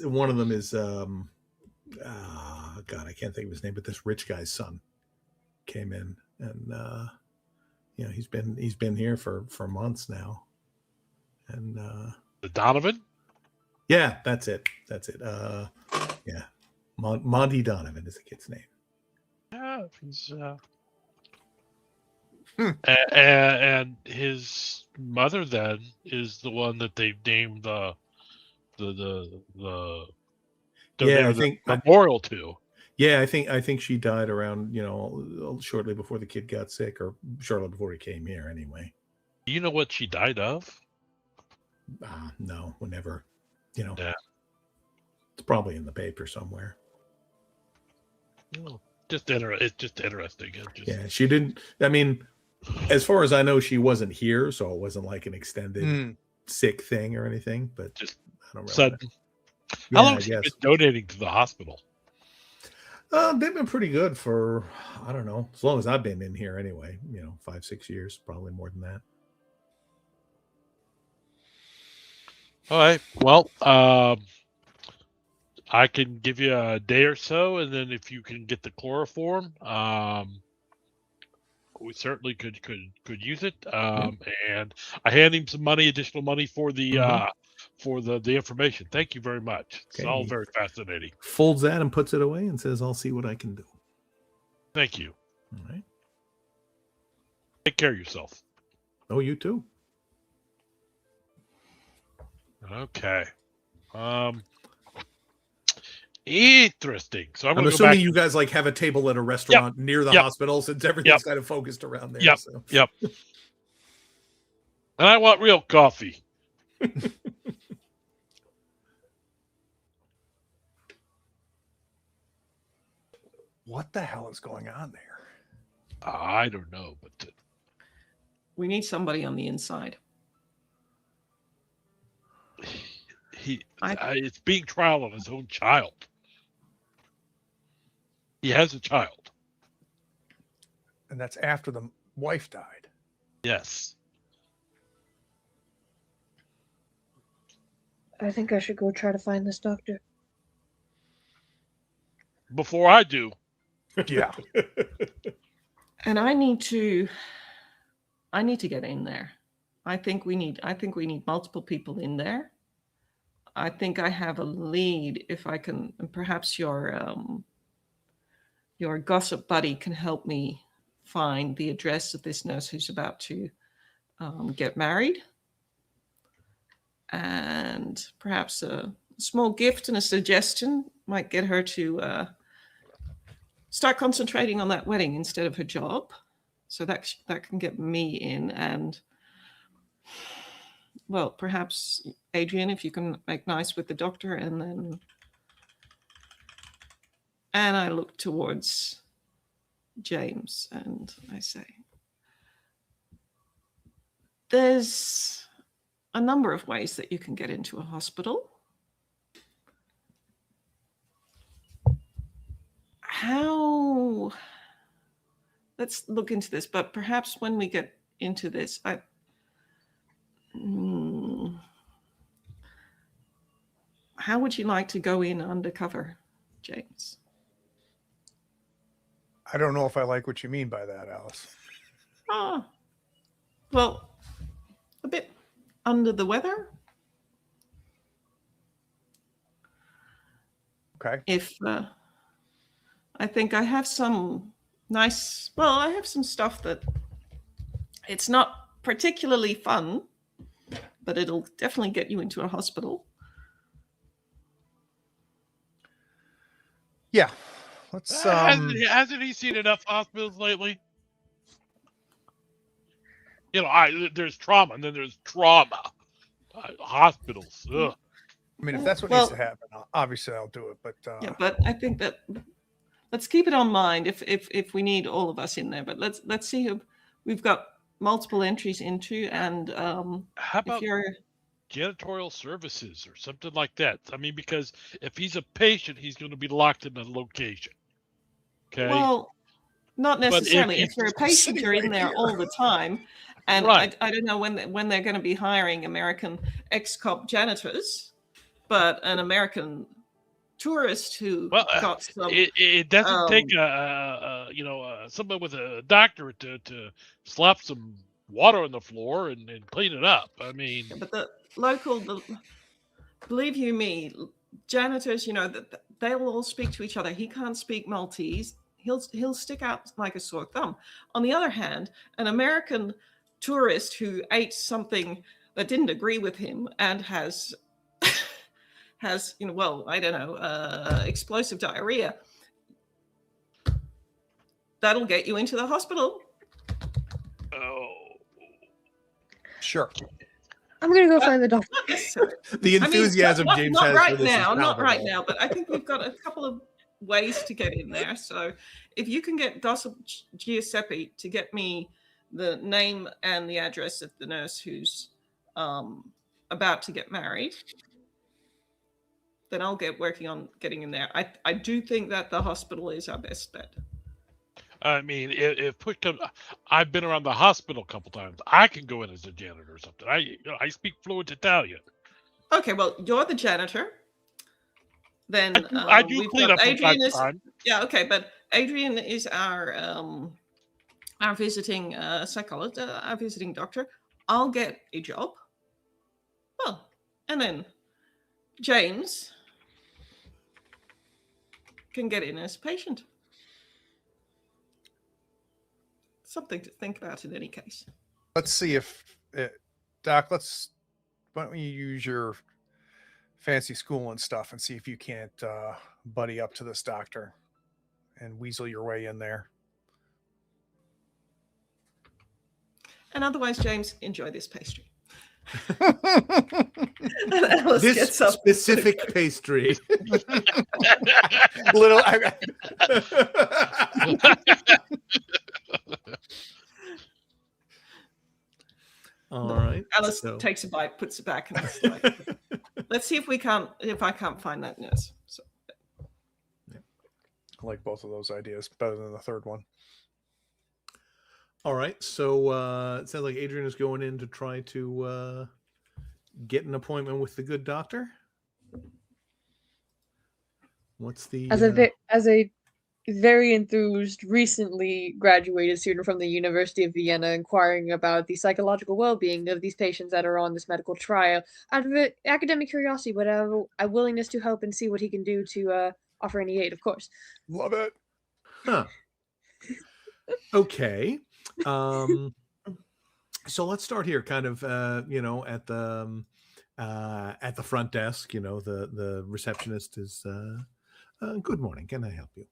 God, I can't think of his name, but this rich guy's son came in, and he's been here for months now, and The Donovan? yeah, that's it. Yeah, Monty Donovan is the kid's name. Yeah, he's and his mother then is the one that they've named the Yeah, I think memorial to. Yeah, I think she died around shortly before the kid got sick, or shortly before he came here. Anyway, Do you know what she died of? no, whenever, Yeah. it's probably in the paper somewhere. It's just interesting. Yeah, she didn't. I mean, as far as I know, she wasn't here, so it wasn't like an extended sick thing or anything. But Just I don't sudden. Yeah, How long I has she been guess. donating to the hospital? They've been pretty good for, I don't know, as long as I've been in here anyway. 5-6 years, probably more than that. All right. Well, I can give you a day or so, and then if you can get the chloroform, we certainly could use it. And I hand him some additional money for the the information. Thank you very much. It's all very fascinating. Folds that and puts it away and says, "I'll see what I can do." Thank you. All right. Take care of yourself. Oh, you too. Okay. Interesting. So I'm assuming you guys have a table at a restaurant near the hospital, since everything's kind of focused around there. Yep. And I want real coffee. What the hell is going on there? I don't know, but We need somebody on the inside. it's being trial on his own child. He has a child. And that's after the wife died. Yes. I think I should go try to find this doctor. Before I do. Yeah. And I need to get in there. I think we need multiple people in there. I think I have a lead if I can, and perhaps your gossip buddy can help me find the address of this nurse who's about to get married. And perhaps a small gift and a suggestion might get her to start concentrating on that wedding instead of her job. So that can get me in. And, well, perhaps, Adrian, if you can make nice with the doctor. And I look towards James and I say, there's a number of ways that you can get into a hospital. How? Let's look into this, but perhaps when we get into this, how would you like to go in undercover, James? I don't know if I like what you mean by that, Alice. Well, a bit under the weather. Okay. If I think I have some nice, well, I have some stuff that it's not particularly fun, but it'll definitely get you into a hospital. Yeah. Let's Hasn't he seen enough hospitals lately? You know, there's trauma and then there's trauma. Hospitals. Ugh. I mean, if that's what needs to happen, obviously I'll do it. But yeah, but I think that let's keep it on mind if we need all of us in there. But let's see who we've got multiple entries into, and how about if you're janitorial services or something like that? I mean, because if he's a patient, he's going to be locked in a location. Okay. Well, not necessarily. If you're a patient, you're in there here all the time. And right. I don't know when they're going to be hiring American ex-cop janitors, but an American tourist who got some. It doesn't take someone with a doctorate to slap some water on the floor and clean it up. I mean, but the local, believe you me, janitors, they'll all speak to each other. He can't speak Maltese. He'll stick out like a sore thumb. On the other hand, an American tourist who ate something that didn't agree with him and has explosive diarrhea, that'll get you into the hospital. oh, sure. I'm gonna go find the doctor. Not necessarily. The enthusiasm James not has right for this now, is not right palpable. now, but I think we've got a couple of ways to get in there. So if you can get Gossip Giuseppe to get me the name and the address of the nurse who's about to get married, then I'll get working on getting in there. I do think that the hospital is our best bet. I mean, if push comes, I've been around the hospital a couple times. I can go in as a janitor or something. I speak fluent Italian. Okay, well, you're the janitor. Then I do clean up from time to time. Yeah, okay, but Adrian is our visiting psychologist, our visiting doctor. I'll get a job. Well, and then James can get in as a patient. Something to think about in any case. Let's see if Doc. Why don't you use your fancy school and stuff and see if you can't buddy up to this doctor and weasel your way in there. And otherwise, James, enjoy this pastry. This specific pastry. Little. All right. Alice takes a bite, puts it back, and it's like, let's see if I can't find that nurse. So. I like both of those ideas better than the third one. All right. So it sounds like Adrian is going in to try to get an appointment with the good doctor. What's the As a very enthused, recently graduated student from the University of Vienna, inquiring about the psychological well-being of these patients that are on this medical trial, out of academic curiosity, but a willingness to help and see what he can do to offer any aid, of course. Love it. Huh. Okay. So let's start here, kind of, at the front desk. The receptionist is, good morning. Can I help you?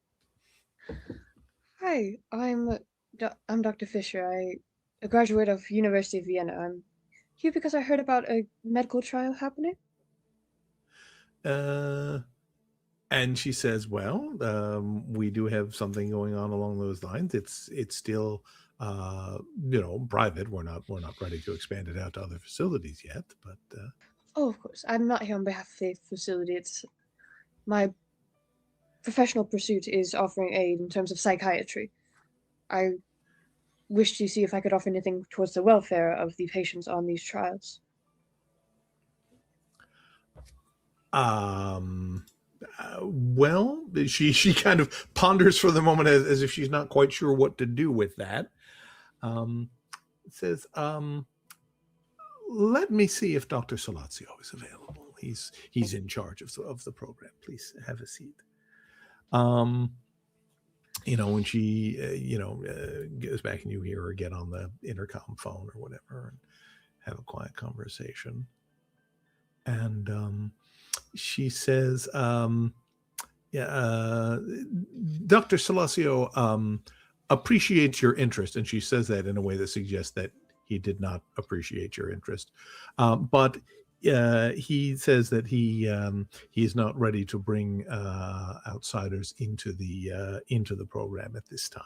Hi, I'm Dr. Fisher. A graduate of University of Vienna. I'm here because I heard about a medical trial happening. And she says, well, we do have something going on along those lines. It's still, private. We're not ready to expand it out to other facilities yet, but Oh, of course. I'm not here on behalf of the facility. It's my professional pursuit is offering aid in terms of psychiatry. I wish to see if I could offer anything towards the welfare of the patients on these trials. Well, she kind of ponders for the moment as if she's not quite sure what to do with that. It says, let me see if Dr. Solazio is available. He's in charge of the program. Please have a seat. When she goes back and you hear her get on the intercom phone or whatever and have a quiet conversation, and she says, Dr. Solazio appreciates your interest, and she says that in a way that suggests that he did not appreciate your interest, but he says that he is not ready to bring outsiders into the program at this time.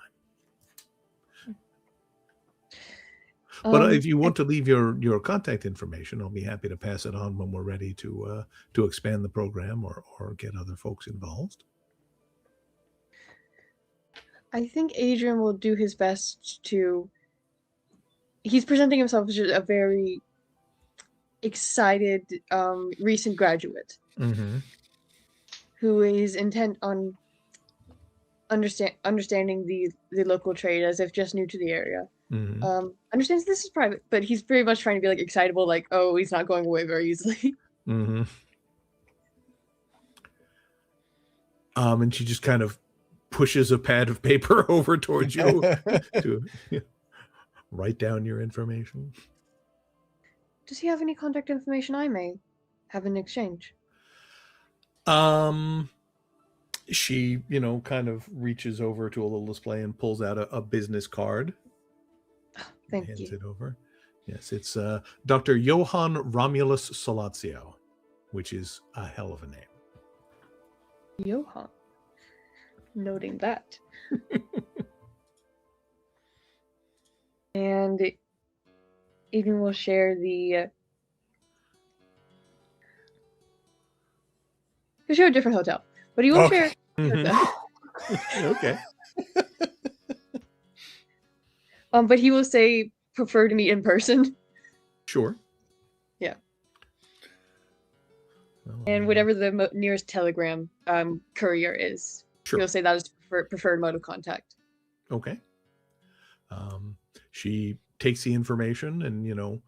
But if you want to leave your contact information, I'll be happy to pass it on when we're ready to expand the program or get other folks involved. I think Adrian will do his best to. He's presenting himself as a very excited recent graduate who is intent on understanding the local trade as if just new to the area. Understands this is private, but he's very much trying to be like excitable, like, oh, he's not going away very easily. And she just kind of pushes a pad of paper over towards you to write down your information. Does he have any contact information I may have in exchange? She, kind of reaches over to a little display and pulls out a business card. Thank hands you. it over. Yes, it's Dr. Johann Romulus Solazio, which is a hell of a name. Johann. Noting that. And Adrian will share the... he'll share a different hotel, but he will share... Okay. But he will say prefer to meet in person. Sure. Yeah. And whatever the nearest telegram courier is, he'll say that is preferred mode of contact. Okay. She takes the information and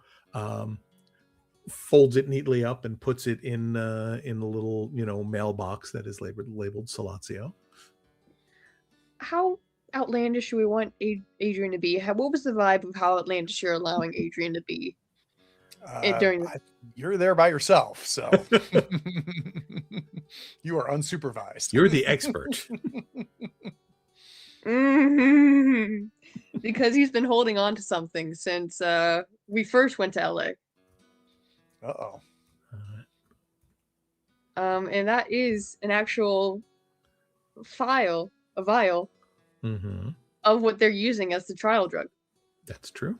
folds it neatly up and puts it in the little mailbox that is labeled Solazio. How outlandish do we want Adrian to be? What was the vibe of how outlandish you're allowing Adrian to be during? You're there by yourself, so you are unsupervised. You're the expert. Because he's been holding on to something since we first went to LA. Uh-oh. And that is an actual vial of what they're using as the trial drug. That's true.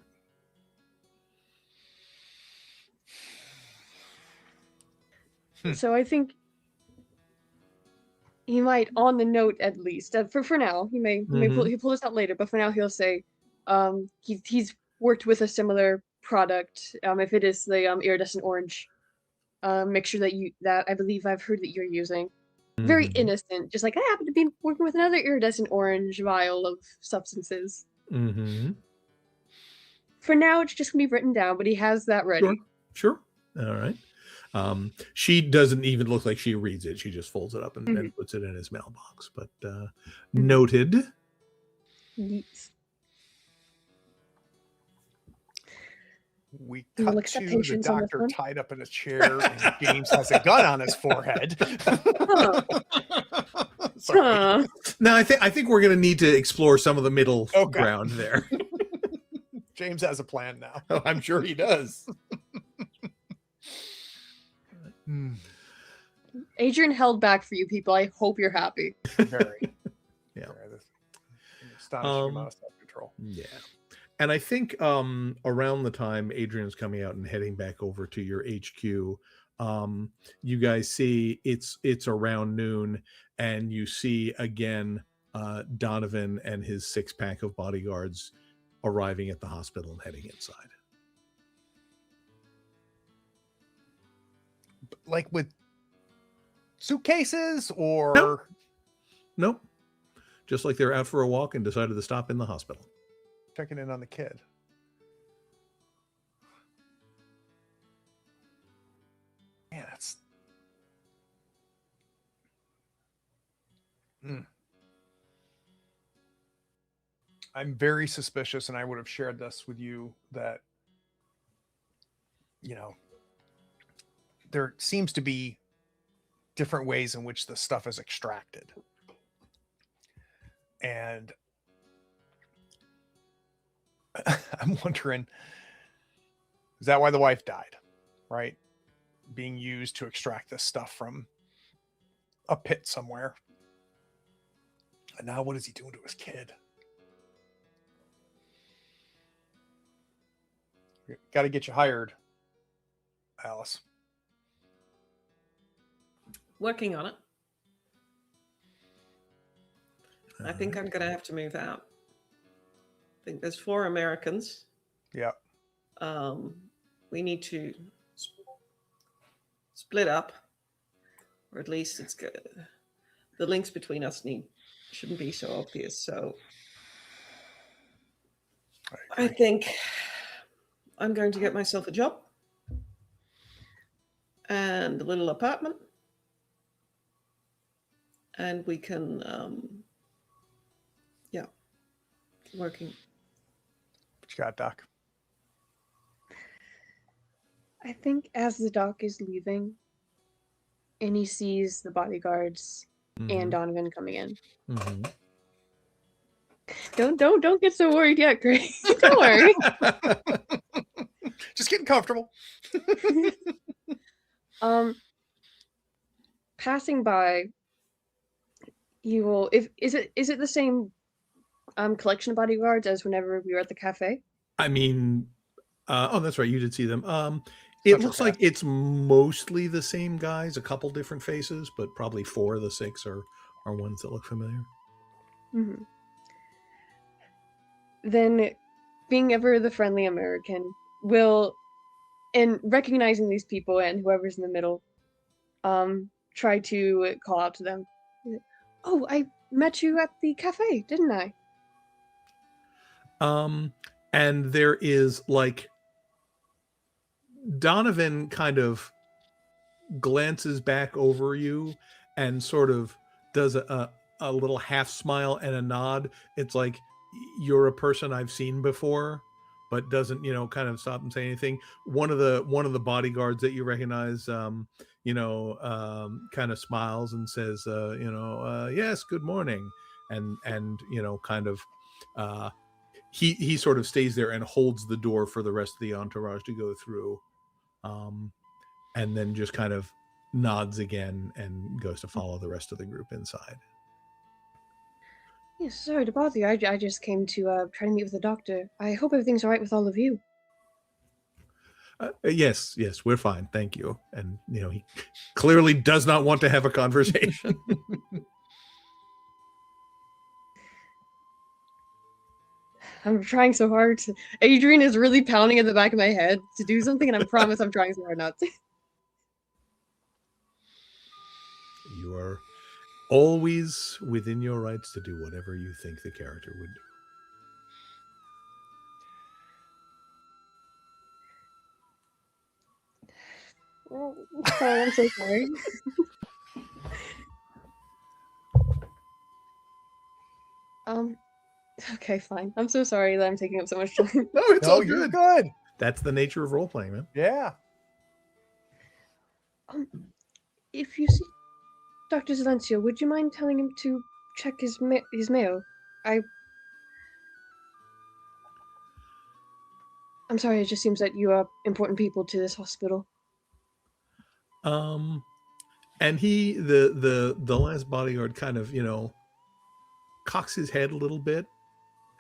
So I think he might, on the note at least, for now, he'll pull this out later, but for now he'll say, He's worked with a similar product. If it is the iridescent orange mixture that I believe I've heard that you're using. Very innocent, just like I happen to be working with another iridescent orange vial of substances. For now, it's just gonna be written down, but he has that ready. Sure. All right. She doesn't even look like she reads it. She just folds it up and puts it in his mailbox. But noted. Yes. We cut to the doctor tied up in a chair, and James has a gun on his forehead. Now, I think we're going to need to explore some of the middle ground there. James has a plan now. Oh, I'm sure he does. Adrian held back for you people. I hope you're happy. Very. Yeah. Astonishing amount of self-control. Yeah. And I think around the time Adrian's coming out and heading back over to your HQ, you guys see it's around noon, and you see again Donovan and his 6-pack of bodyguards arriving at the hospital and heading inside. Like with suitcases or Nope. Just like they're out for a walk and decided to stop in the hospital. Checking in on the kid. Man, that's I'm very suspicious, and I would have shared this with you, that there seems to be different ways in which the stuff is extracted. And I'm wondering, is that why the wife died? Right? Being used to extract this stuff from a pit somewhere. And now what is he doing to his kid? Got to get you hired, Alice. Working on it. I think I'm going to have to move out. I think there's 4 Americans. Yeah. We need to split up, or at least it's good. The links between us shouldn't be so obvious. So I think I'm going to get myself a job and a little apartment, and we can working. What you got, Doc? I think as the doc is leaving and he sees the bodyguards and Donovan coming in. Don't get so worried yet, Greg. Don't worry. Just getting comfortable. Passing by, you will is it the same collection of bodyguards as whenever we were at the cafe? I mean, that's right. You did see them. It looks like it's mostly the same guys, a couple different faces, but probably 4 of the 6 are ones that look familiar. Then, being ever the friendly American, and recognizing these people and whoever's in the middle, try to call out to them. Oh, I met you at the cafe, didn't I? And there is like Donovan kind of glances back over you and sort of does a little half smile and a nod. It's like you're a person I've seen before, but doesn't, kind of stop and say anything. One of the bodyguards that you recognize, kind of smiles and says, yes, good morning. And kind of, he sort of stays there and holds the door for the rest of the entourage to go through, and then just kind of nods again and goes to follow the rest of the group inside. Yes, sorry to bother you. I just came to try to meet with the doctor. I hope everything's all right with all of you. Yes, we're fine, thank you. And he clearly does not want to have a conversation. I'm trying so hard to. Adrian is really pounding at the back of my head to do something, and I promise I'm trying so hard not to. You are always within your rights to do whatever you think the character would do. Oh, I'm so sorry. Okay, fine. I'm so sorry that I'm taking up so much time. No, it's all you're good. good. That's the nature of role playing, man. Yeah. If you see Dr. Silencio, would you mind telling him to check his mail? I'm sorry, it just seems that you are important people to this hospital. And he, the last bodyguard, kind of, cocks his head a little bit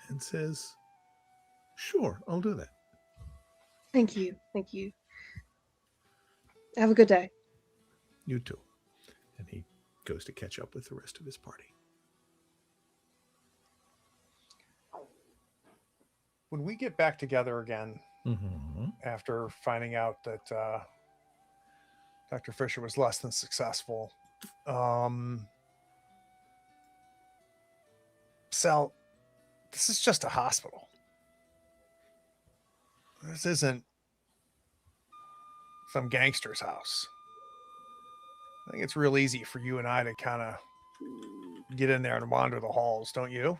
and says, "Sure, I'll do that." Thank you. Have a good day. You too. And he goes to catch up with the rest of his party. When we get back together again, Mm-hmm. after finding out that Dr. Fisher was less than successful, Sal, this is just a hospital. This isn't some gangster's house. I think it's real easy for you and I to kind of get in there and wander the halls, don't you?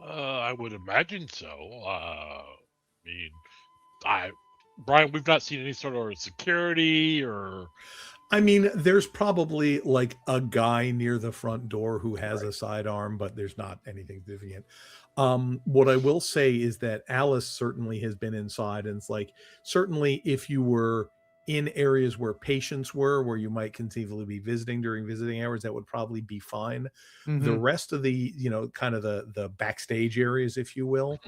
I would imagine so. Brian, we've not seen any sort of security or. I mean, there's probably like a guy near the front door who has a sidearm, but there's not anything significant. What I will say is that Alice certainly has been inside, and it's like, certainly if you were in areas where patients were, where you might conceivably be visiting during visiting hours, that would probably be fine. Mm-hmm. The rest of the, kind of the backstage areas, if you will,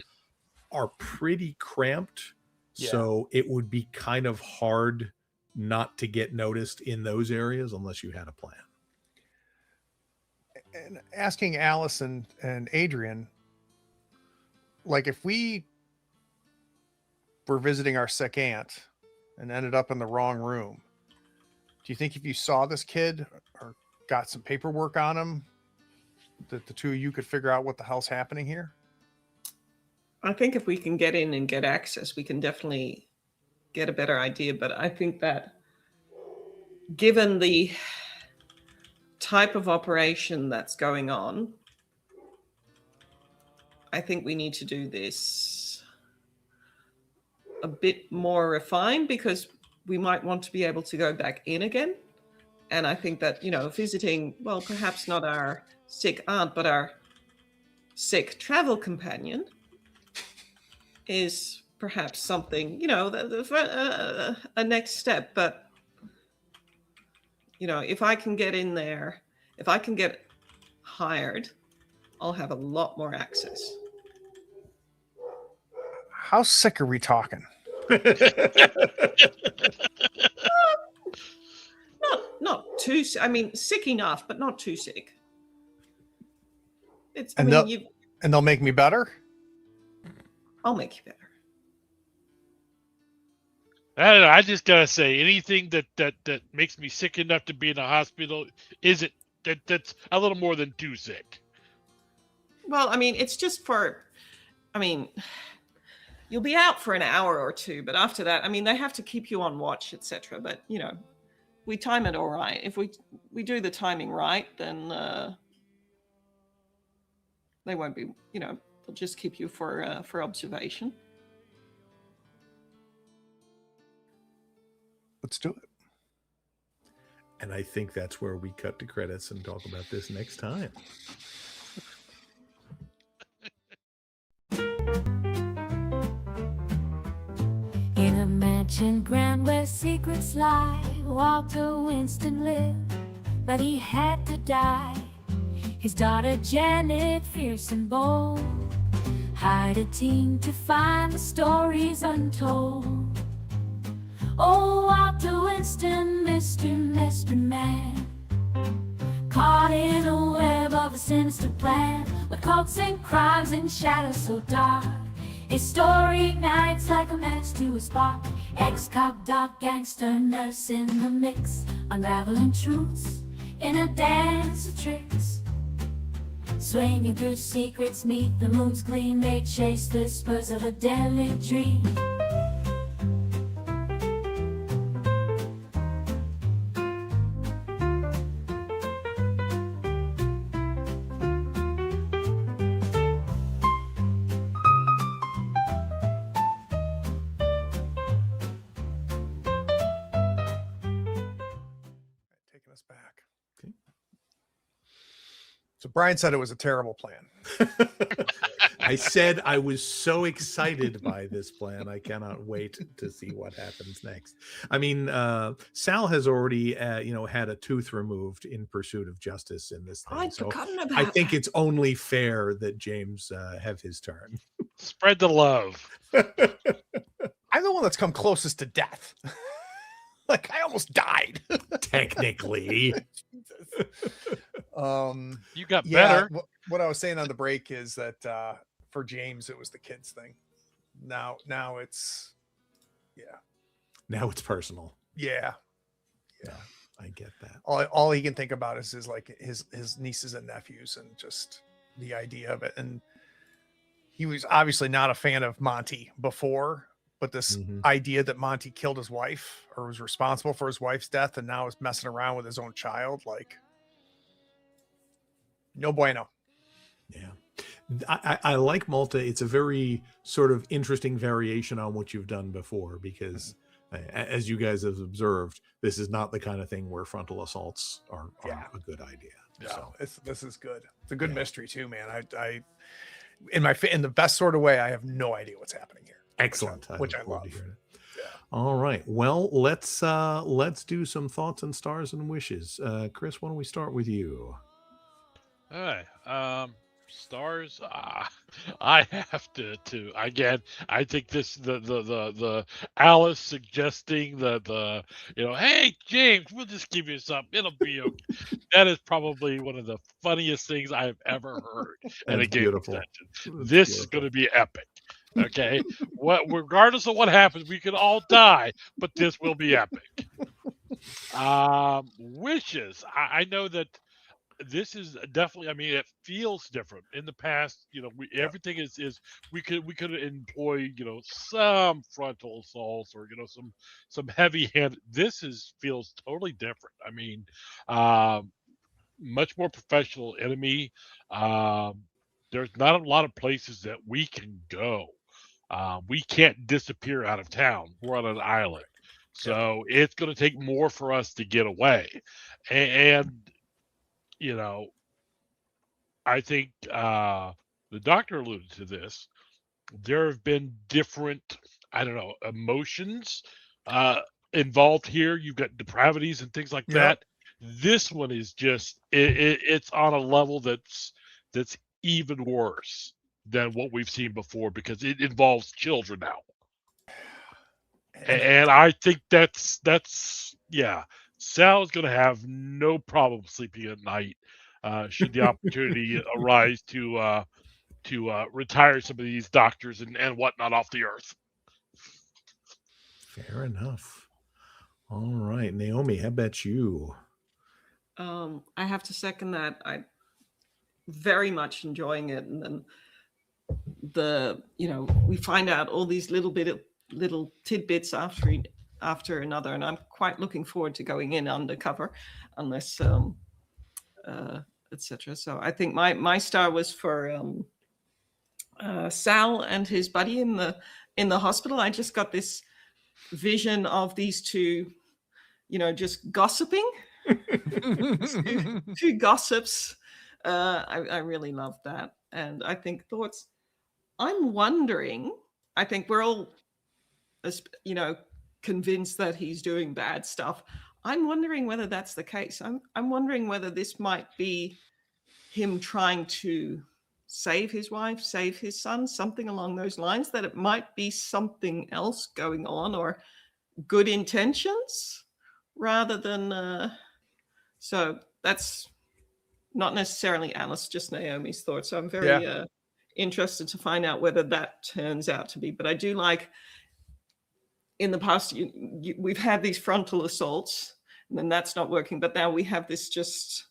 are pretty cramped. Yeah. So it would be kind of hard not to get noticed in those areas unless you had a plan. And asking Alice and Adrian, like, if we were visiting our sick aunt and ended up in the wrong room, do you think if you saw this kid or got some paperwork on him, that the two of you could figure out what the hell's happening here? I think if we can get in and get access, we can definitely get a better idea. But I think that given the type of operation that's going on, I think we need to do this a bit more refined, because we might want to be able to go back in again. And I think that, visiting, well, perhaps not our sick aunt, but our sick travel companion is perhaps something, a next step. But, if I can get in there, if I can get hired, I'll have a lot more access. How sick are we talking? Not too. I mean, sick enough, but not too sick. And they'll make me better. I'll make you better. I don't know. I just gotta say, anything that makes me sick enough to be in a hospital that's a little more than too sick. Well, I mean, it's just you'll be out for an hour or two, but after that, they have to keep you on watch, etc. But we time it all right. If we do the timing right, then they won't be. They'll just keep you for observation. Let's do it. And I think that's where we cut to credits and talk about this next time. In a mansion grand where secrets lie, Walter Winston lived, but he had to die. His daughter Janet, fierce and bold, hired a team to find the stories untold. Oh, Walter Winston, Mr. Man, caught in a web of of a sinister plan, with cults and crimes and shadows so dark. His story ignites like a match to a spark. Ex-cop, doc, gangster, nurse in the mix, unraveling truths in a dance of tricks. Swinging through secrets, meet the moon's gleam. They chase the spurs of a deadly dream. Taking us back. Okay. So Brian said it was a terrible plan. I said I was so excited by this plan. I cannot wait to see what happens next. I mean, Sal has already, had a tooth removed in pursuit of justice in this thing. I'd So forgotten about I think that. it's only fair that James have his turn. Spread the love. I'm the one that's come closest to death. Like I almost died. Technically. You got Yeah, better. what I was saying on the break is that for James it was the kids thing. Now it's Now it's personal. yeah. I get that. All he can think about is his nieces and nephews and just the idea of it. And he was obviously not a fan of Monty before, but this idea that Monty killed his wife or was responsible for his wife's death and now is messing around with his own child, like no bueno. Yeah. I like Malta. It's a very sort of interesting variation on what you've done before because as you guys have observed, this is not the kind of thing where frontal assaults are a good idea. Yeah, So this is good. It's a good mystery too, man. I in the best sort of way, I have no idea what's happening here. excellent. Which I look forward love. to hearing it. Yeah. All right. Well, let's do some thoughts and stars and wishes. Chris, why don't we start with you? All right. Stars. I have to again. I think this the Alice suggesting the hey James, we'll just give you something. It'll be okay. That is probably one of the funniest things I've ever heard in a That's game beautiful. extension. That's This beautiful. is going to be epic. Okay, regardless of what happens, we can all die, but this will be epic. Wishes. I know that this is definitely. I mean, it feels different. In the past, everything is we could employ some frontal assaults or some heavy hand. This feels totally different. I mean, much more professional enemy. There's not a lot of places that we can go. We can't disappear out of town. We're on an island. So it's going to take more for us to get away. And I think the doctor alluded to this. There have been different, emotions involved here. You've got depravities and things like that. This one is just it's on a level that's even worse than what we've seen before because it involves children now. And I think that's Sal's going to have no problem sleeping at night should the opportunity arise to retire some of these doctors and whatnot off the earth. Fair enough. All right, Naomi, how about you? I have to second that. I very much enjoying it, and then we find out all these little tidbits after another, and I'm quite looking forward to going in undercover, unless etc. So I think my star was for Sal and his buddy in the hospital. I just got this vision of these two, just gossiping. two gossips. I really love that, and I think thoughts. I'm wondering. I think we're all, convinced that he's doing bad stuff. I'm wondering whether that's the case. I'm wondering whether this might be him trying to save his wife, save his son, something along those lines. That it might be something else going on or good intentions rather than. So that's not necessarily Alice, just Naomi's thoughts. So I'm very interested to find out whether that turns out to be. But I do like, in the past, we've had these frontal assaults, and then that's not working. But now we have this just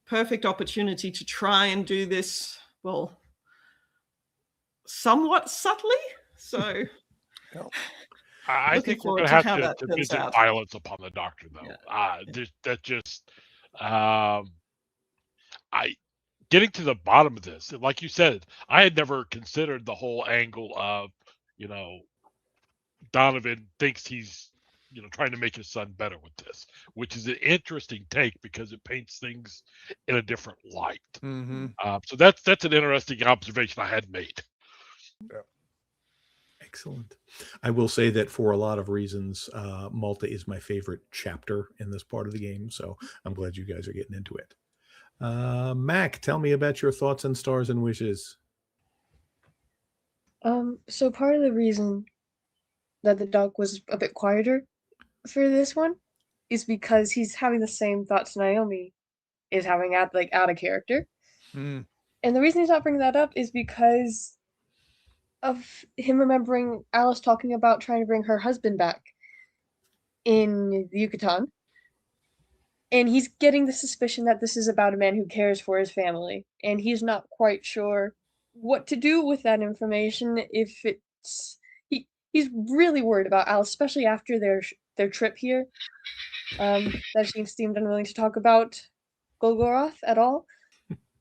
perfect opportunity to try and do this, well, somewhat subtly. So I think we're going to have to visit violence upon the Doctor, though. That just, getting to the bottom of this, like you said, I had never considered the whole angle of, Donovan thinks he's, trying to make his son better with this, which is an interesting take because it paints things in a different light. So that's an interesting observation I had made. Yeah. Excellent. I will say that for a lot of reasons, Malta is my favorite chapter in this part of the game. So I'm glad you guys are getting into it. Mac, tell me about your thoughts on Stars and Wishes. So part of the reason that the dog was a bit quieter for this one is because he's having the same thoughts Naomi is having out of character. And the reason he's not bringing that up is because of him remembering Alice talking about trying to bring her husband back in the Yucatan. And he's getting the suspicion that this is about a man who cares for his family. And he's not quite sure what to do with that information. If it's... He's really worried about Alice, especially after their trip here. That she seemed unwilling to talk about Golgoroth at all.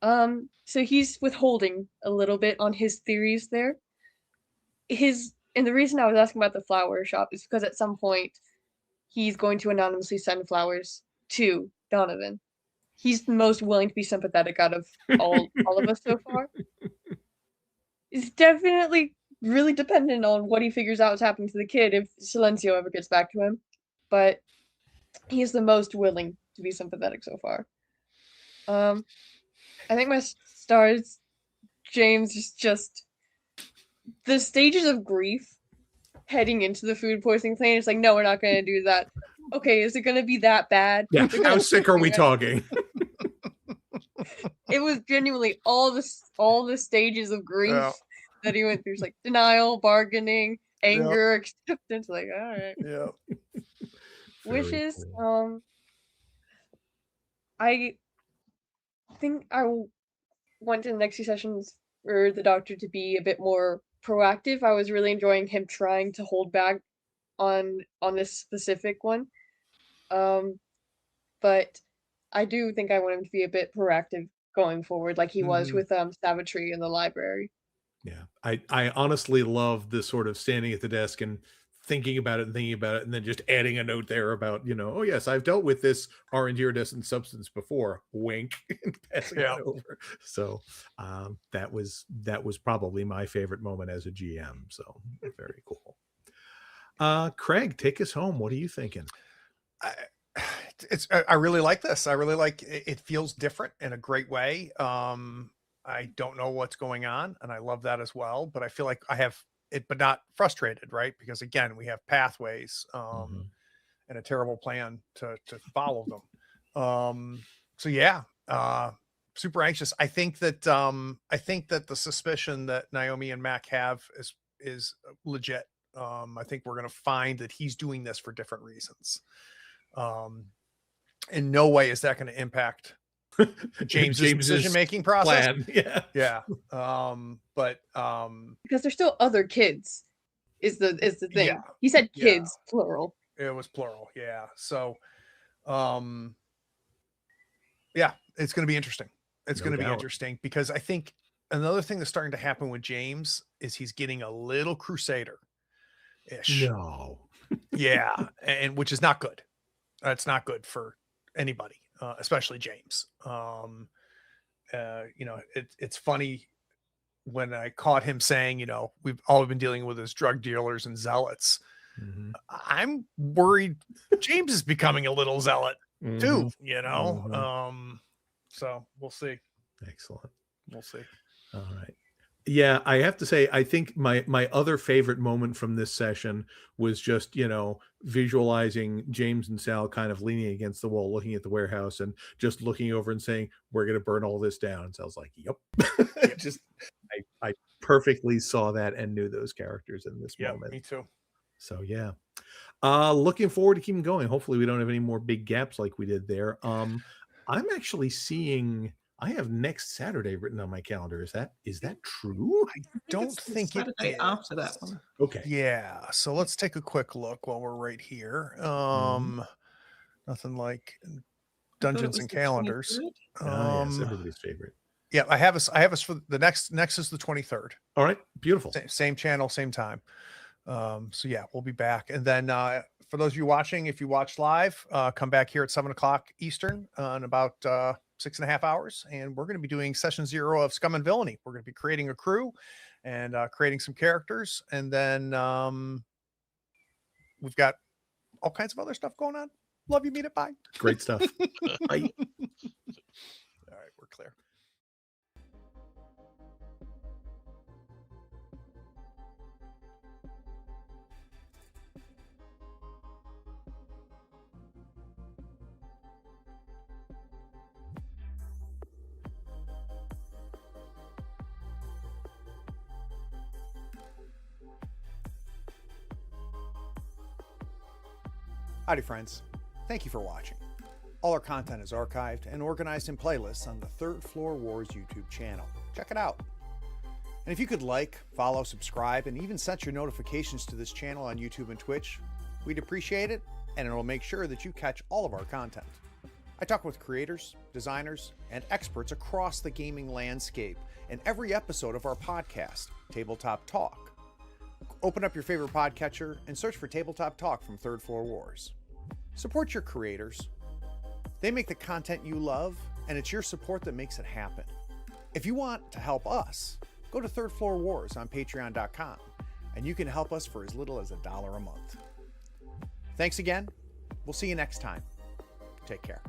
So he's withholding a little bit on his theories there. And the reason I was asking about the flower shop is because at some point he's going to anonymously send flowers to Donovan. He's the most willing to be sympathetic out of all of us so far. It's definitely really dependent on what he figures out is happening to the kid if Silencio ever gets back to him. But he's the most willing to be sympathetic so far. I think my stars, James, is just the stages of grief heading into the food poisoning plane. It's like, no, we're not going to do that. Okay, is it going to be that bad? Yeah, how sick are we talking? It was genuinely all the stages of grief that he went through. It's like denial, bargaining, anger, acceptance. Like, all right. Yeah. Wishes. Cool. I think I want in the next few sessions for the Doctor to be a bit more proactive. I was really enjoying him trying to hold back on this specific one. But I do think I want him to be a bit proactive going forward, like he was with Savagery in the library. Yeah, I honestly love this sort of standing at the desk and thinking about it, and then just adding a note there about, oh yes, I've dealt with this orange iridescent substance before, wink, and passing it over. So that was probably my favorite moment as a GM. So very cool. Craig, take us home. What are you thinking? I really like this. I really like it. It feels different in a great way. I don't know what's going on, and I love that as well. But I feel like I have it, but not frustrated, right? Because again, we have pathways and a terrible plan to follow them. So yeah, super anxious. I think that the suspicion that Naomi and Mac have is legit. I think we're going to find that he's doing this for different reasons. In no way is that going to impact James's decision-making process. Plan. Yeah. But because there's still other kids is the thing. Yeah. He said kids, plural. It was plural. Yeah. So, yeah, it's going to be interesting. It's going to be interesting because I think another thing that's starting to happen with James is he's getting a little crusader-ish. No. Yeah. And which is not good. It's not good for anybody, especially James. It's funny when I caught him saying, we've all been dealing with his drug dealers and zealots. I'm worried James is becoming a little zealot too, So we'll see. Excellent. We'll see. All right. Yeah, I have to say, I think my other favorite moment from this session was just, visualizing James and Sal kind of leaning against the wall, looking at the warehouse and just looking over and saying, "We're going to burn all this down." And Sal's like, "Yep." Just I perfectly saw that and knew those characters in this Yeah, moment. me too. So yeah. Looking forward to keeping going. Hopefully we don't have any more big gaps like we did there. I'm actually seeing I have next Saturday written on my calendar. Is that true? I don't it's the think it Saturday is. after that one. Okay. Yeah, so let's take a quick look while we're right here. Nothing like I thought it Dungeons was and the Calendars. 23rd. Yes, everybody's favorite. Yeah, I have us for the next is the 23rd. All right, beautiful. Same channel, same time. So yeah, we'll be back. And then for those of you watching, if you watch live, come back here at 7:00 Eastern in about 6.5 hours, and we're going to be doing session 0 of Scum and Villainy. We're going to be creating a crew and creating some characters, and then we've got all kinds of other stuff going on. Love you, meet it. Bye. Great stuff. Bye. All right, we're clear. Howdy, friends. Thank you for watching. All our content is archived and organized in playlists on the Third Floor Wars YouTube channel. Check it out. And if you could like, follow, subscribe, and even set your notifications to this channel on YouTube and Twitch, we'd appreciate it, and it'll make sure that you catch all of our content. I talk with creators, designers, and experts across the gaming landscape in every episode of our podcast, Tabletop Talk. Open up your favorite podcatcher and search for Tabletop Talk from Third Floor Wars. Support your creators. They make the content you love, and it's your support that makes it happen. If you want to help us, go to Third Floor Wars on patreon.com, and you can help us for as little as $1 a month. Thanks again. We'll see you next time. Take care.